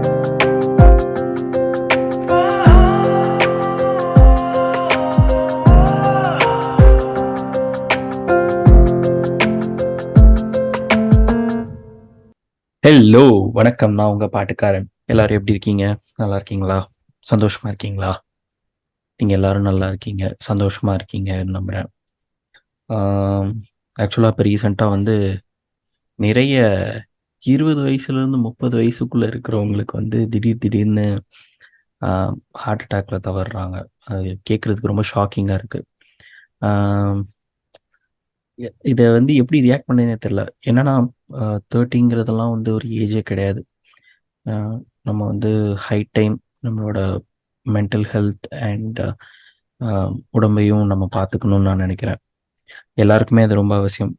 Hello, வணக்கம். நான் உங்க பாட்டுக்காரன். எல்லாரும் எப்படி இருக்கீங்க? நல்லா இருக்கீங்களா? சந்தோஷமா இருக்கீங்களா? நீங்க எல்லாரும் நல்லா இருக்கீங்க, சந்தோஷமா இருக்கீங்கன்னு நம்புறேன். ஆக்சுவலாக இப்போ ரீசெண்டாக வந்து நிறைய 20 வயசுலேருந்து 30 வயசுக்குள்ளே இருக்கிறவங்களுக்கு வந்து திடீர்னு ஹார்ட் அட்டாக்ல தவறுறாங்க. அது கேட்குறதுக்கு ரொம்ப ஷாக்கிங்காக இருக்குது. இதை வந்து எப்படி ரியாக்ட் பண்ணேனே தெரில. என்னன்னா 30ங்கிறதெல்லாம் வந்து ஒரு ஏஜே கிடையாது. நம்ம வந்து ஹை டைம் நம்மளோட மென்டல் ஹெல்த் அண்ட் உடம்பையும் நம்ம பார்த்துக்கணும்னு நான் நினைக்கிறேன். எல்லாருக்குமே அது ரொம்ப அவசியம்.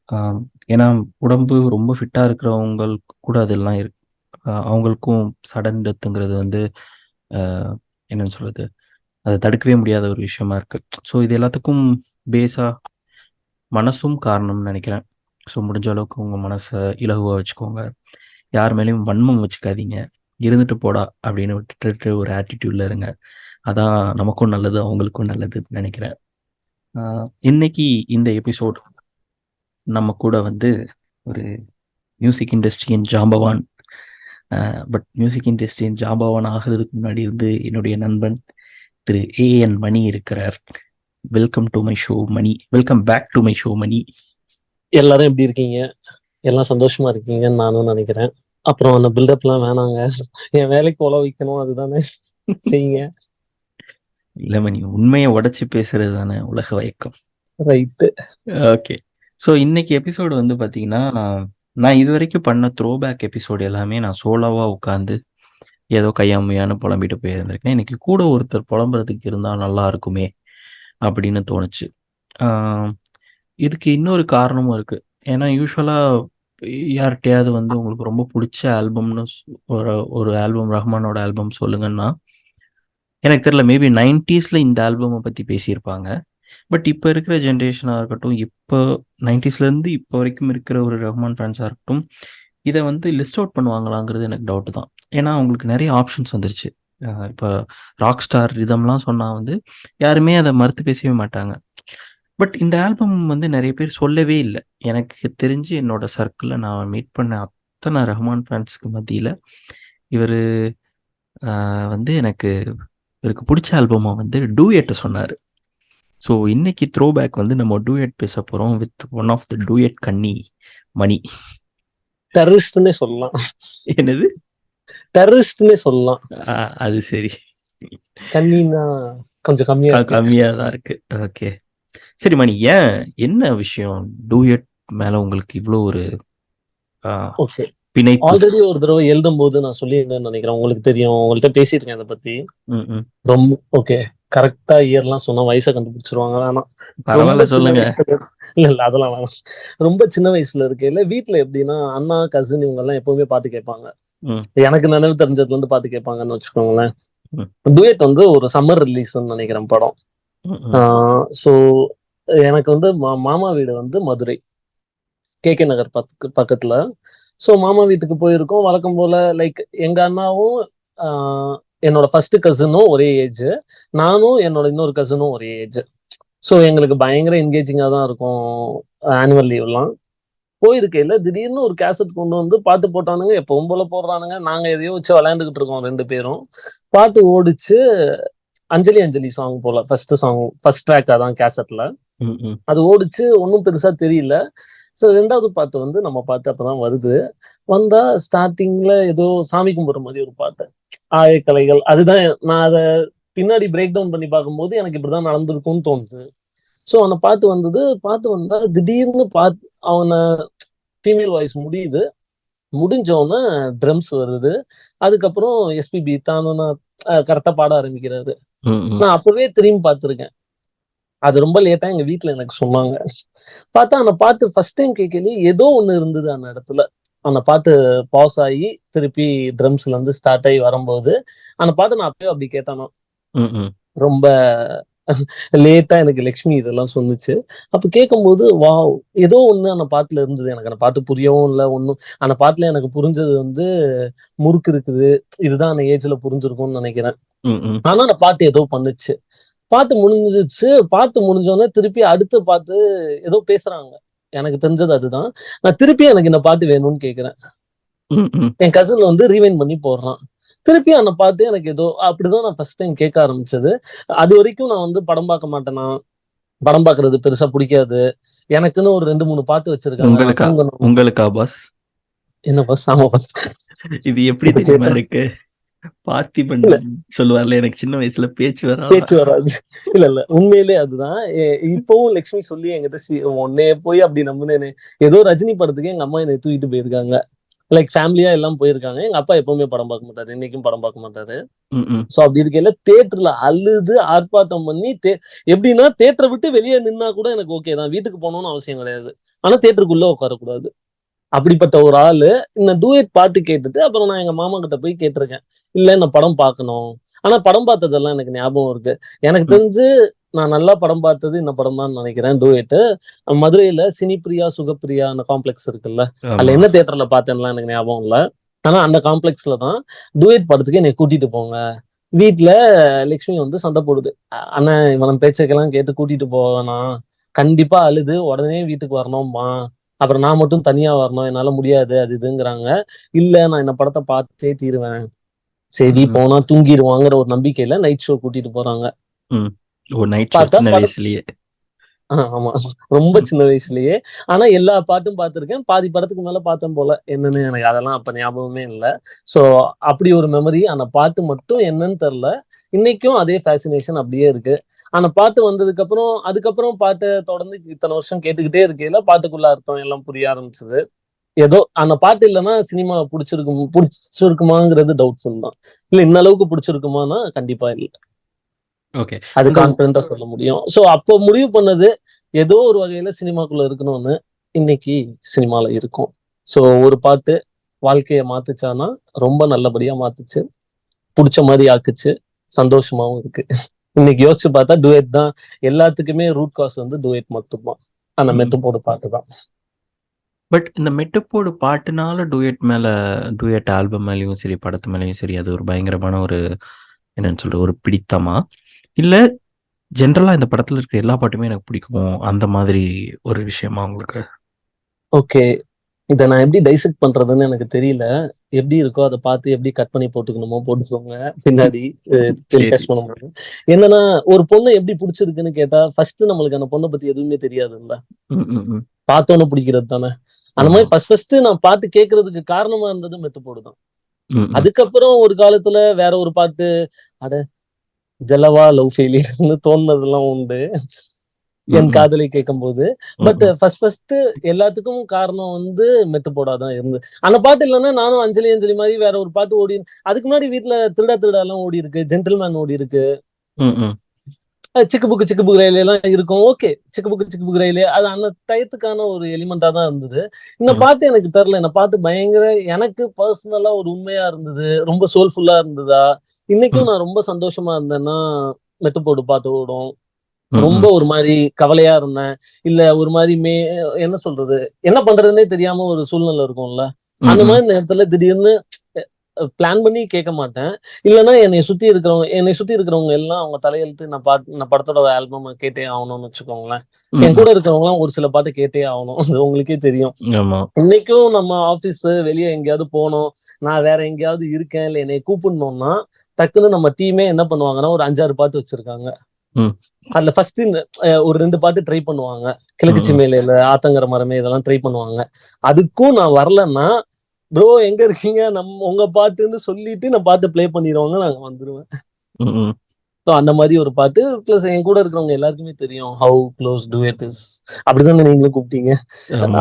ஏன்னா உடம்பு ரொம்ப ஃபிட்டாக இருக்கிறவங்களுக்கு கூட அதெல்லாம் இருக்கு. அவங்களுக்கும் சடன் டெத்துங்கிறது வந்து என்னன்னு சொல்கிறது, அதை தடுக்கவே முடியாத ஒரு விஷயமா இருக்குது. ஸோ இது எல்லாத்துக்கும் பேஸாக மனசும் காரணம்னு நினைக்கிறேன். ஸோ முடிஞ்ச அளவுக்கு உங்கள் மனசை இலகுவாக வச்சுக்கோங்க. யார் மேலேயும் வன்மம் வச்சுக்காதீங்க. இருந்துட்டு போடா அப்படின்னு விட்டுட்டு ஒரு ஆட்டிடியூடில் இருங்க. அதான் நமக்கும் நல்லது, அவங்களுக்கும் நல்லதுன்னு நினைக்கிறேன். இன்னைக்கு இந்த எபிசோட் நம்ம கூட வந்து ஒரு மியூசிக் இண்டஸ்ட்ரியின் ஜாம்பவான், பட் மியூசிக் இண்டஸ்ட்ரியின் ஜாம்பவான் ஆகிறதுக்கு முன்னாடி இருந்து என்னுடைய நண்பன் திரு ஏஎன் மணி இருக்கிறார். Welcome to my show Mani. Welcome back to my show Mani. எல்லாரும் எப்படி இருக்கீங்க? எல்லாம் சந்தோஷமா இருக்கீங்கன்னு நானும் நினைக்கிறேன். அப்புறம் அந்த பில்டப்லாம் வேணாங்க, என் வேலைக்கு உழ வைக்கணும், அதுதானே செய்யுங்க. இல்லை மணி, உண்மையை உடைச்சி பேசுறது தானே உலக வழக்கம். ரைட்டு. ஓகே. ஸோ இன்னைக்கு எபிசோடு வந்து பார்த்தீங்கன்னா, நான் இது வரைக்கும் பண்ண த்ரோபேக் எபிசோடு எல்லாமே நான் சோலோவாக உட்காந்து ஏதோ கையாமையான்னு புலம்பிட்டு போயிருந்திருக்கேன். எனக்கு கூட ஒருத்தர் புலம்புறதுக்கு இருந்தால் நல்லா இருக்குமே அப்படின்னு தோணுச்சு. இதுக்கு இன்னொரு காரணமும் இருக்குது. ஏன்னா யூஸ்வலாக யார்கிட்டையாவது வந்து உங்களுக்கு ரொம்ப பிடிச்ச ஆல்பம்னு ஒரு ஆல்பம், ரஹ்மானோட ஆல்பம் சொல்லுங்கன்னா, எனக்கு தெரியல, மேபி 90s இந்த ஆல்பமை பற்றி பேசியிருப்பாங்க. பட் இப்போ இருக்கிற ஜென்ரேஷனாக இருக்கட்டும், இப்போ 90ஸ்லேருந்து இப்போ வரைக்கும் இருக்கிற ஒரு ரஹ்மான் ஃபேன்ஸாக இருக்கட்டும், இதை வந்து லிஸ்ட் அவுட் பண்ணுவாங்களாங்கிறது எனக்கு டவுட்டு தான். ஏன்னா அவங்களுக்கு நிறைய ஆப்ஷன்ஸ் வந்துருச்சு. இப்போ ராக் ஸ்டார் ரிதம்லாம் சொன்னால் வந்து யாருமே அதை மறுத்து பேசவே மாட்டாங்க. பட் இந்த ஆல்பம் வந்து நிறைய பேர் சொல்லவே இல்லை. எனக்கு தெரிஞ்சு என்னோட சர்க்கிளில் நான் மீட் பண்ண அத்தனை ரஹ்மான் ஃபேன்ஸுக்கு மத்தியில் இவர் வந்து இவருக்கு பிடிச்ச ஆல்பமாக வந்து டூயட்டை சொன்னார். ஸோ இன்னைக்கு த்ரோபேக் வந்து நம்ம டூயட் பேச போகிறோம் with one of the duet கன்னி, மணி. டெரரிஸ்ட்னே சொல்லலாம். என்னது? டெரரிஸ்ட்னே சொல்லலாம். அது சரி, கண்ணின்னா கொஞ்சம் கம்மியாக தான் இருக்கு. ஓகே சரி மணி, ஏன் என்ன விஷயம் டூயட் மேலே உங்களுக்கு இவ்வளோ ஒரு ஓகே. பிணைப்பு? ஆல்ரெடி ஒரு தடவை எழுதும் போது நான் சொல்லியிருந்தேன்னு நினைக்கிறேன், உங்களுக்கு தெரியும், உங்கள்கிட்ட பேசியிருக்கேன் அதை பத்தி. ரொம்ப ஓகே, கரெக்டா இயர்லாம் சொன்னா வயசை கண்டுபிடிச்சிருவாங்க. வேணாம், பரவாயில்ல சொல்லுங்க. இல்ல அதெல்லாம் வேணாம். ரொம்ப சின்ன வயசுல இருக்கையில வீட்டுல எப்படின்னா அண்ணா, கசின் இவங்க எல்லாம் எப்பவுமே பாத்து கேட்பாங்க. எனக்கு நினைவு தெரிஞ்சதுல இருந்து பாத்து கேட்பாங்கன்னு வச்சுக்கோங்களேன். டூயட் வந்து ஒரு சம்மர் ரிலீஸ்ன்னு நினைக்கிறேன் படம். ஸோ எனக்கு வந்து மாமா வீடு வந்து மதுரை KK நகர் பக்கத்துல. ஸோ மாமா வீட்டுக்கு போயிருக்கோம். வழக்கம் போல லைக் எங்க அண்ணாவும் என்னோட ஃபர்ஸ்ட் கசினும் ஒரே ஏஜ், நானும் என்னோட இன்னொரு கசினும் ஒரே ஏஜ். ஸோ எங்களுக்கு பயங்கர என்கேஜிங்காக தான் இருக்கும் ஆனுவல் லீவ்லாம். போயிருக்கையில திடீர்னு ஒரு கேசட் கொண்டு வந்து பாட்டு போட்டானுங்க. எப்பவும் போல போடுறானுங்க. நாங்க எதையோ வச்சு விளையாண்டுக்கிட்டு இருக்கோம் 2 பேரும். பாட்டு ஓடிச்சு. அஞ்சலி அஞ்சலி சாங் போல ஃபர்ஸ்ட் சாங், ஃபர்ஸ்ட் ட்ராக் அதான் கேசட்ல. அது ஓடிச்சு. ஒன்றும் பெருசா தெரியல. ஸோ 2வது பாட்டு வந்து நம்ம பாட்டு அப்பதான் வருது. வந்தா ஸ்டார்டிங்ல ஏதோ சாமி கும்பிட்ற மாதிரி ஒரு பாட்டு, ஆயக்கலைகள். அதுதான் நான் அதை பின்னாடி பிரேக் டவுன் பண்ணி பார்க்கும்போது எனக்கு இப்படிதான் நடந்திருக்கும்னு தோணுது. ஸோ அந்த பாட்டு வந்தது. பாட்டு வந்தா திடீர்னு அவனை ஃபீமேல் வாய்ஸ் முடியுது. முடிஞ்சோடனே ட்ரம்ஸ் வருது. அதுக்கப்புறம் எஸ்பிபி தானும் கரெக்டா பாட ஆரம்பிக்கிறாரு. நான் அப்பவே திரும்பி பார்த்துருக்கேன். அது ரொம்ப லேட்டா எங்க வீட்டுல எனக்கு சொன்னாங்க. பார்த்தா அந்த பாட்டு ஃபர்ஸ்ட் டைம் கேட்கலையே ஏதோ ஒண்ணு இருந்தது அந்த இடத்துல. அந்த பாட்டு பாஸ் ஆகி திருப்பி ட்ரம்ஸ்ல இருந்து ஸ்டார்ட் ஆகி வரும்போது அந்த பாட்டு நான் அப்பயே அப்படி கேட்டானா ரொம்ப லேட்டா எனக்கு லக்ஷ்மி இதெல்லாம் சொன்னுச்சு. அப்ப கேட்கும்போது, வாவ்! ஏதோ ஒண்ணு அந்த பாட்டுல இருந்தது. எனக்கு அந்த பாட்டு புரியவும் இல்ல ஒண்ணும். அந்த பாட்டுல எனக்கு புரிஞ்சது வந்து, முறுக்கு இருக்குது. இதுதான் அந்த ஏஜ்ல புரிஞ்சிருக்கும்னு நெனைக்கிறேன். ஆனா அந்த பாட்டு ஏதோ பண்ணுச்சு. பாட்டு முடிஞ்சிருச்சு. பாட்டு முடிஞ்சோனே திருப்பி அடுத்த பாட்டு ஏதோ பேசுறாங்க. எனக்கு தெரிஞ்சது அதுதான். நான் திருப்பி எனக்கு இந்த பாட்டு வேணும்னு கேட்கிறேன். என் கசின் வந்து ரீவைண்ட் பண்ணி போடுறான். திருப்பி அந்த பாட்டு எனக்கு ஏதோ அப்படிதான் நான் ஃபர்ஸ்ட் டைம் கேட்க ஆரம்பிச்சது. அதுவரைக்கும் நான் வந்து படம் பார்க்க மாட்டேனா, படம் பார்க்கறது பெருசா புடிக்காது. எனக்குன்னு ஒரு 2, 3 பாட்டு வச்சிருக்காங்க. நான் தூங்கணும். உங்களுக்கா பாஸ்? என்ன பாஸ்? ஆமா பாஸ். இது எப்படி தெரியுமா இருக்கு? பார்த்திபன் சொல்லுவார்ல, எனக்கு சின்ன வயசுல பேச்சு வராது. இல்ல. உண்மையிலே அதுதான். இப்பவும் லட்சுமி சொல்லி என்கிட்ட உன்னைய போய் அப்படி நம்புனேனே. ஏதோ ரஜினி படத்துக்கு எங்க அம்மா என்னை தூக்கிட்டு போயிருக்காங்க. லைக் ஃபேமிலியா எல்லாம் போயிருக்காங்க. எங்க அப்பா எப்பவுமே படம் பார்க்க மாட்டாரு. இன்னைக்கும் படம் பார்க்க மாட்டாரு. சோ அப்படி இருக்கையில தியேட்டர்ல அழுது ஆர்ப்பாட்டம் பண்ணி எப்படின்னா தியேட்டரை விட்டு வெளியே நின்னா கூட எனக்கு ஓகே தான். வீட்டுக்கு போகணும்னு அவசியம் கிடையாது. ஆனா தியேட்டருக்குள்ள உட்காரக்கூடாது. அப்படிப்பட்ட ஒரு ஆளு இந்த டூயட் பாட்டு கேட்டுட்டு அப்புறம் நான் எங்க மாமா கிட்ட போய் கேட்டிருக்கேன். இல்ல இந்த படம் பார்க்கணும். ஆனா படம் பார்த்ததெல்லாம் எனக்கு ஞாபகம் இருக்கு. எனக்கு தெரிஞ்சு நான் நல்லா படம் பார்த்தது இந்த படம் தான் நினைக்கிறேன் டூயட். மதுரையில சினிப்பிரியா சுகப்பிரியா அந்த காம்ப்ளெக்ஸ் இருக்குல்ல, அதுல என்ன தியேட்டர்ல பார்த்தேன்லாம் எனக்கு ஞாபகம் இல்ல. ஆனா அந்த காம்ப்ளெக்ஸ்ல தான் டூயட் படத்துக்கு என்னை கூட்டிட்டு போங்க. வீட்டுல லட்சுமி வந்து சண்டை போடுது. அண்ணா இவன் பேச்சைக்கெல்லாம் கேட்டு கூட்டிட்டு போவேனா, கண்டிப்பா அழுது உடனே வீட்டுக்கு வரணும்மா, அப்புறம் நான் மட்டும் தனியா வரணும், என்னால முடியாது அது இதுங்கிறாங்க. இல்ல நான் இந்த படத்தை பார்த்தே தீருவேன். சரி போனா தூங்கிடுவாங்கிற ஒரு நம்பிக்கையில நைட் ஷோ கூட்டிட்டு போறாங்க. பார்த்தா சின்ன வயசுலயே. ஆமா, ரொம்ப சின்ன வயசுலயே. ஆனா எல்லா பாட்டும் பார்த்திருக்கேன். பாதி படத்துக்கு மேல பார்த்தேன் போல. என்னன்னு எனக்கு அதெல்லாம் அப்ப ஞாபகமே இல்ல. சோ அப்படி ஒரு மெமரி. அந்த பாட்டு மட்டும் என்னன்னு தெரியல. இன்னைக்கும் அதே ஃபேசினேஷன் அப்படியே இருக்கு. அந்த பாட்டு வந்ததுக்கு அப்புறம் அதுக்கப்புறம் பாட்டை தொடர்ந்து இத்தனை வருஷம் கேட்டுக்கிட்டே இருக்கையில பாட்டுக்குள்ள அர்த்தம் எல்லாம் புரிய ஆரம்பிச்சது. ஏதோ அந்த பாட்டு இல்லைன்னா சினிமா பிடிச்சிருக்குமாங்கிறது டவுட்ஃபுல் தான். இல்ல இந்த அளவுக்கு பிடிச்சிருக்குமானா கண்டிப்பா இல்ல. ஓகே, அது கான்ஃபிடென்ட்டா சொல்ல முடியும். சோ அப்போ முடிவு பண்ணது ஏதோ ஒரு வகையில சினிமாக்குள்ள இருக்கணும்னு. இன்னைக்கு சினிமால இருக்கும். சோ ஒரு பாட்டு வாழ்க்கைய மாத்துச்சானா ரொம்ப நல்லபடியா மாத்துச்சு. புடிச்ச மாதிரி ஆக்குச்சு. சந்தோஷமாவும் இருக்கு. இன்னைக்கு யோசிச்சு பார்த்தா டூயட் தான். எல்லாத்துக்குமே ரூட் காஸ் வந்து டூயட் மட்டும்தான். அந்த மெட்டுப்போடு பாட்டு தான். பட் இந்த மெட்டுப்போடு பாட்டுனால டூயட் ஆல்பம் மேலேயும் சரி, படத்து மேலேயும் சரி, அது ஒரு பயங்கரமான ஒரு என்னன்னு சொல்றது, ஒரு பிடித்தமா, இல்ல ஜென்ரலா இந்த படத்துல இருக்கிற எல்லா பாட்டுமே எனக்கு பிடிக்கும் அந்த மாதிரி ஒரு விஷயமா உங்களுக்கு? ஓகே, இதை நான் எப்படி டைசெக்ட் பண்றதுன்னு எனக்கு தெரியல. எப்படி இருக்கோ அதை பார்த்து எப்படி கட் பண்ணி போட்டுக்கணுமோ போட்டுக்கோங்க பின்னாடி டெலிகாஸ்ட் பண்ணும்போது. என்னன்னா ஒரு பொண்ணை எப்படி பிடிச்சிருக்குன்னு கேட்டா ஃபர்ஸ்ட் நம்மளுக்கு அந்த பொண்ணை பத்தி எதுவுமே தெரியாதுல்ல. பார்த்தோன்னு பிடிக்கிறது தானே. அந்த மாதிரி ஃபர்ஸ்ட் நான் பாட்டு கேட்கறதுக்கு காரணமா இருந்தது மெட்டுப்போடுதான். அதுக்கப்புறம் ஒரு காலத்துல வேற ஒரு பாட்டு, அட இதெல்லவா லவ் ஃபெயிலியர்னு தோணுனதெல்லாம் உண்டு என் காதலை கேட்கும்போது. பட் ஃபர்ஸ்ட் எல்லாத்துக்கும் காரணம் வந்து மெட்டுப்போடாதான் இருந்து. அந்த பாட்டு இல்லைன்னா நானும் அஞ்சலி அஞ்சலி மாதிரி வேற ஒரு பாட்டு ஓடி. அதுக்கு முன்னாடி வீட்டுல திருடா திருடா எல்லாம் ஓடி இருக்கு, ஜென்டில்மேன் ஓடி இருக்கு, சிக்கு புக்கு ரயிலே எல்லாம் இருக்கும். ஓகே, சிக்கு புக்கு ரயிலே அது அந்த டயத்துக்கான ஒரு எலிமெண்டா தான் இருந்தது. இந்த பாட்டு எனக்கு தெரியல. இந்த பாட்டு பயங்கர எனக்கு பர்சனலா ஒரு உண்மையா இருந்தது. ரொம்ப சோல்ஃபுல்லா இருந்ததா. இன்னைக்கும் நான் ரொம்ப சந்தோஷமா இருந்தேன்னா மெட்டுப்போடு பாட்டு ஓடும். ரொம்ப ஒரு மாதிரி கவலையா இருந்தேன், இல்ல ஒரு மாதிரி என்ன சொல்றது, என்ன பண்றதுன்னே தெரியாம ஒரு சூழ்நிலை இருக்கும்ல, அந்த மாதிரி நேரத்துல திடீர்னு பிளான் பண்ணி கேட்க மாட்டேன். இல்லைன்னா என்னை சுத்தி இருக்கிறவங்க எல்லாம் அவங்க தலையெழுத்து நான் படத்தோட ஆல்பம் கேட்டே ஆகணும்னு வச்சுக்கோங்களேன். என் கூட இருக்கிறவங்க எல்லாம் ஒரு சில பாட்டு கேட்டே ஆகணும். அது உங்களுக்கே தெரியும். இன்னைக்கும் நம்ம ஆபீஸ் வெளியே எங்கேயாவது போனோம், நான் வேற எங்கேயாவது இருக்கேன், இல்ல என்னை கூப்பிடணும்னா டக்குன்னு நம்ம டீமே என்ன பண்ணுவாங்கன்னா ஒரு 5-6 பாட்டு வச்சிருக்காங்க. அதுல ஃபர்ஸ்ட் ஒரு 2 பாட்டு ட்ரை பண்ணுவாங்க. கிழக்கு சிமையில ஆத்தங்கர மரமே இதெல்லாம் ட்ரை பண்ணுவாங்க. அதுக்கும் நான் வரலன்னா ப்ரோ எங்க இருக்கீங்க, உங்க பாட்டுன்னு சொல்லிட்டு நான் பாட்டு பிளே பண்ணிடுவாங்க, நாங்க வந்துருவேன். அந்த மாதிரி ஒரு பாட்டு. பிளஸ் என் கூட இருக்கிறவங்க எல்லாருக்குமே தெரியும் ஹவு க்ளோஸ் டூயட் இஸ். அப்படிதான் நீங்களும் கூப்பிட்டீங்க.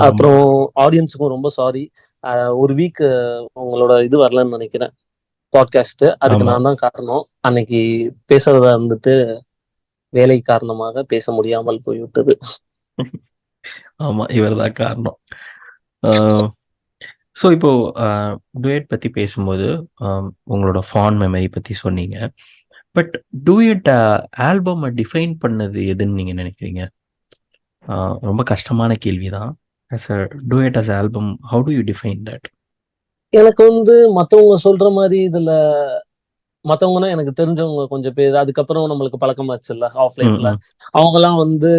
அப்புறம் ஆடியன்ஸுக்கும் ரொம்ப சாரி. ஒரு வீக் உங்களோட இது வரலன்னு நினைக்கிறேன் பாட்காஸ்ட். அதுக்கு நான் தான் காரணம். அன்னைக்கு பேசுறதா இருந்துட்டு வேலை காரணமாக பேச முடியாமல் போய்விட்டது. ஆமா, இவர்தான் காரணம். ஸோ இப்போ டூயட் பத்தி பேசும்போது உங்களோட ஃபாண்ட் மெமரி பத்தி சொன்னீங்க. பட் டூயட் ஆல்பம் டிஃபைன் பண்ணது எதுன்னு நீங்க நினைக்கிறீங்க? ரொம்ப கஷ்டமான கேள்விதான். as a duet as album, how do you define that? எனக்கு வந்து மத்தவங்க சொல்ற மாதிரி இதுல மத்தவங்கன்னா எனக்கு தெரிஞ்சவங்க கொஞ்சம் பேர். அதுக்கப்புறம் நம்மளுக்கு பழக்கமாச்சுல்ல ஆஃப் லைட்ல. அவங்கலாம் வந்து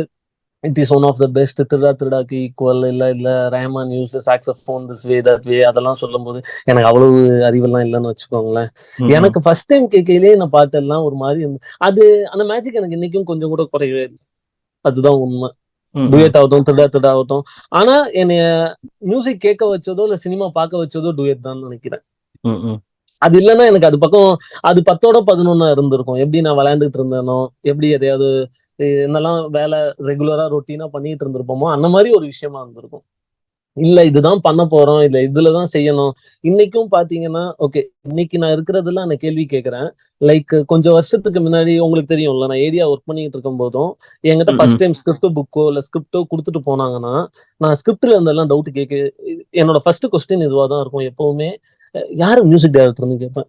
it is one of the best. Thiruda திருடாக்கு ஈக்குவல் இல்ல Rahman use saxophone this way that way அதெல்லாம் சொல்லும்போது எனக்கு அவ்வளவு அறிவெல்லாம் இல்லைன்னு வச்சுக்கோங்களேன். எனக்கு ஃபர்ஸ்ட் டைம் கேட்கையிலேயே நான் பாட்டெல்லாம் ஒரு மாதிரி அது அந்த மேஜிக் எனக்கு இன்னைக்கும் கொஞ்சம் கூட குறையவே இல்லை. அதுதான் உண்மை. டூயட் ஆகட்டும், திருடா திருடா ஆகட்டும். ஆனா என்னைய மியூசிக் கேட்க வச்சதோ இல்ல சினிமா பார்க்க வச்சதோ டூயட் தான் நினைக்கிறேன். அது இல்லைன்னா எனக்கு அது பக்கம் அது 10ஓட 11 இருந்திருக்கும். எப்படி நான் விளையாண்டுட்டு இருந்தேனோ, எப்படி எதையாவது என்னெல்லாம் வேலை ரெகுலரா ரொட்டீனா பண்ணிட்டு இருந்திருப்போமோ அந்த மாதிரி ஒரு விஷயமா இருந்திருக்கும். இல்ல இதுதான் பண்ண போறோம், இல்ல இதுலதான் செய்யணும். இன்னைக்கும் பாத்தீங்கன்னா ஓகே, இன்னைக்கு நான் இருக்கிறதுல அந்த கேள்வி கேட்கிறேன். லைக் கொஞ்சம் வருஷத்துக்கு முன்னாடி உங்களுக்கு தெரியும்ல, நான் ஏரியா ஒர்க் பண்ணிட்டு இருக்கும் போதும் என்கிட்ட ஃபர்ஸ்ட் டைம் ஸ்கிரிப்ட் புக்கோ இல்ல ஸ்கிரிப்டோ கொடுத்துட்டு போனாங்கன்னா நான் ஸ்கிரிப்ட்ல இருந்தெல்லாம் டவுட் கேட்க என்னோட ஃபர்ஸ்ட் கொஸ்டின் இதுவா தான் இருக்கும் எப்பவுமே. யாரு மியூசிக் டைரக்டர்னு கேட்பேன்.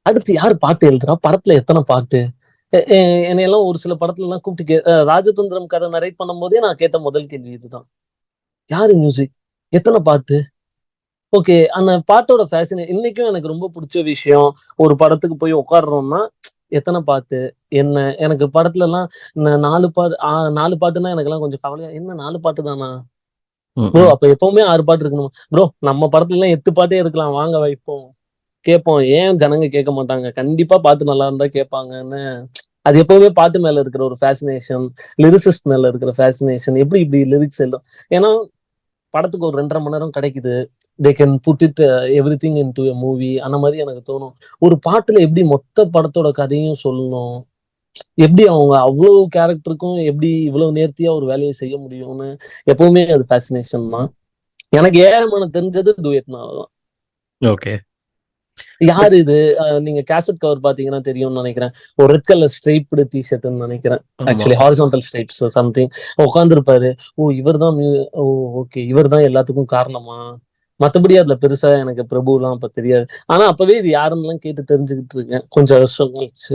அடுத்து யாரு பாட்டு எழுதுறா, படத்துல எத்தனை பாட்டு. என்னையெல்லாம் ஒரு சில படத்துல எல்லாம் கூப்பிட்டு ராஜதந்திரம் கதை நரேட் பண்ணும் போதே நான் கேட்ட முதல் கேள்வி இதுதான். யாரு மியூசிக், எத்தனை பாட்டு. ஓகே, அந்த பாட்டோட ஃபேஷன் இன்னைக்கும் எனக்கு ரொம்ப பிடிச்ச விஷயம். ஒரு படத்துக்கு போய் உட்காடுறோம்னா எத்தனை பாட்டு என்ன. எனக்கு படத்துல எல்லாம் 4 பாட்டு 4 பாட்டுன்னா எனக்கு எல்லாம் கொஞ்சம் கவலையா, என்ன 4 பாட்டு தானா ப்ரோ, அப்ப எப்பவுமே 6 பாட்டு இருக்கணும் ப்ரோ. நம்ம படத்துல எல்லாம் 8 பாட்டே இருக்கலாம், வாங்க வைப்போம் கேட்போம். ஏன் ஜனங்க கேட்க மாட்டாங்க? கண்டிப்பா பாட்டு நல்லா இருந்தா கேட்பாங்கன்னு. அது எப்பவுமே பாட்டு மேல இருக்கிற ஒரு ஃபேசினேஷன், லிரிசிஸ்ட் மேல இருக்கிற ஃபேசினேஷன். எப்படி இப்படி லிரிக்ஸ் எழுதும். ஏன்னா படத்துக்கு ஒரு 2.5 மணி நேரம் கிடைக்குது. They can put it everything into a movie. அந்த மாதிரி எனக்கு தோணும். ஒரு பாட்டுல எப்படி மொத்த படத்தோட கதையும் சொல்லணும், எப்படி அவங்க அவ்வளவு கேரக்டருக்கும் எப்படி இவ்வளவு நேர்த்தியா ஒரு வேலையை செய்ய முடியும்னு எப்பவுமே அது ஃபேசினேஷன் தான். எனக்கு ஏழமான தெரிஞ்சது டூயட்னாலதான். ஓகே, யாரு இது? நீங்க கேசட் கவர் பாத்தீங்கன்னா தெரியும்னு நினைக்கிறேன். ஒரு ரெட் கலர் ஸ்ட்ரைப்டு டிஷர்ட்னு நினைக்கிறேன். ஆக்சுவலி ஹாரிசான்டல் ஸ்ட்ரைப்ஸ் சம்திங் உட்காந்துருப்பாரு. ஓ இவர் தான் ஓ ஓகே, இவர் தான் எல்லாத்துக்கும் காரணமா. மத்தபடி அதுல பெருசா எனக்கு பிரபு எல்லாம் அப்ப தெரியாது. ஆனா அப்பவே இது யாருன்னு கேட்டு தெரிஞ்சுக்கிட்டு இருக்கேன் கொஞ்சம் வருஷம் கழிச்சு.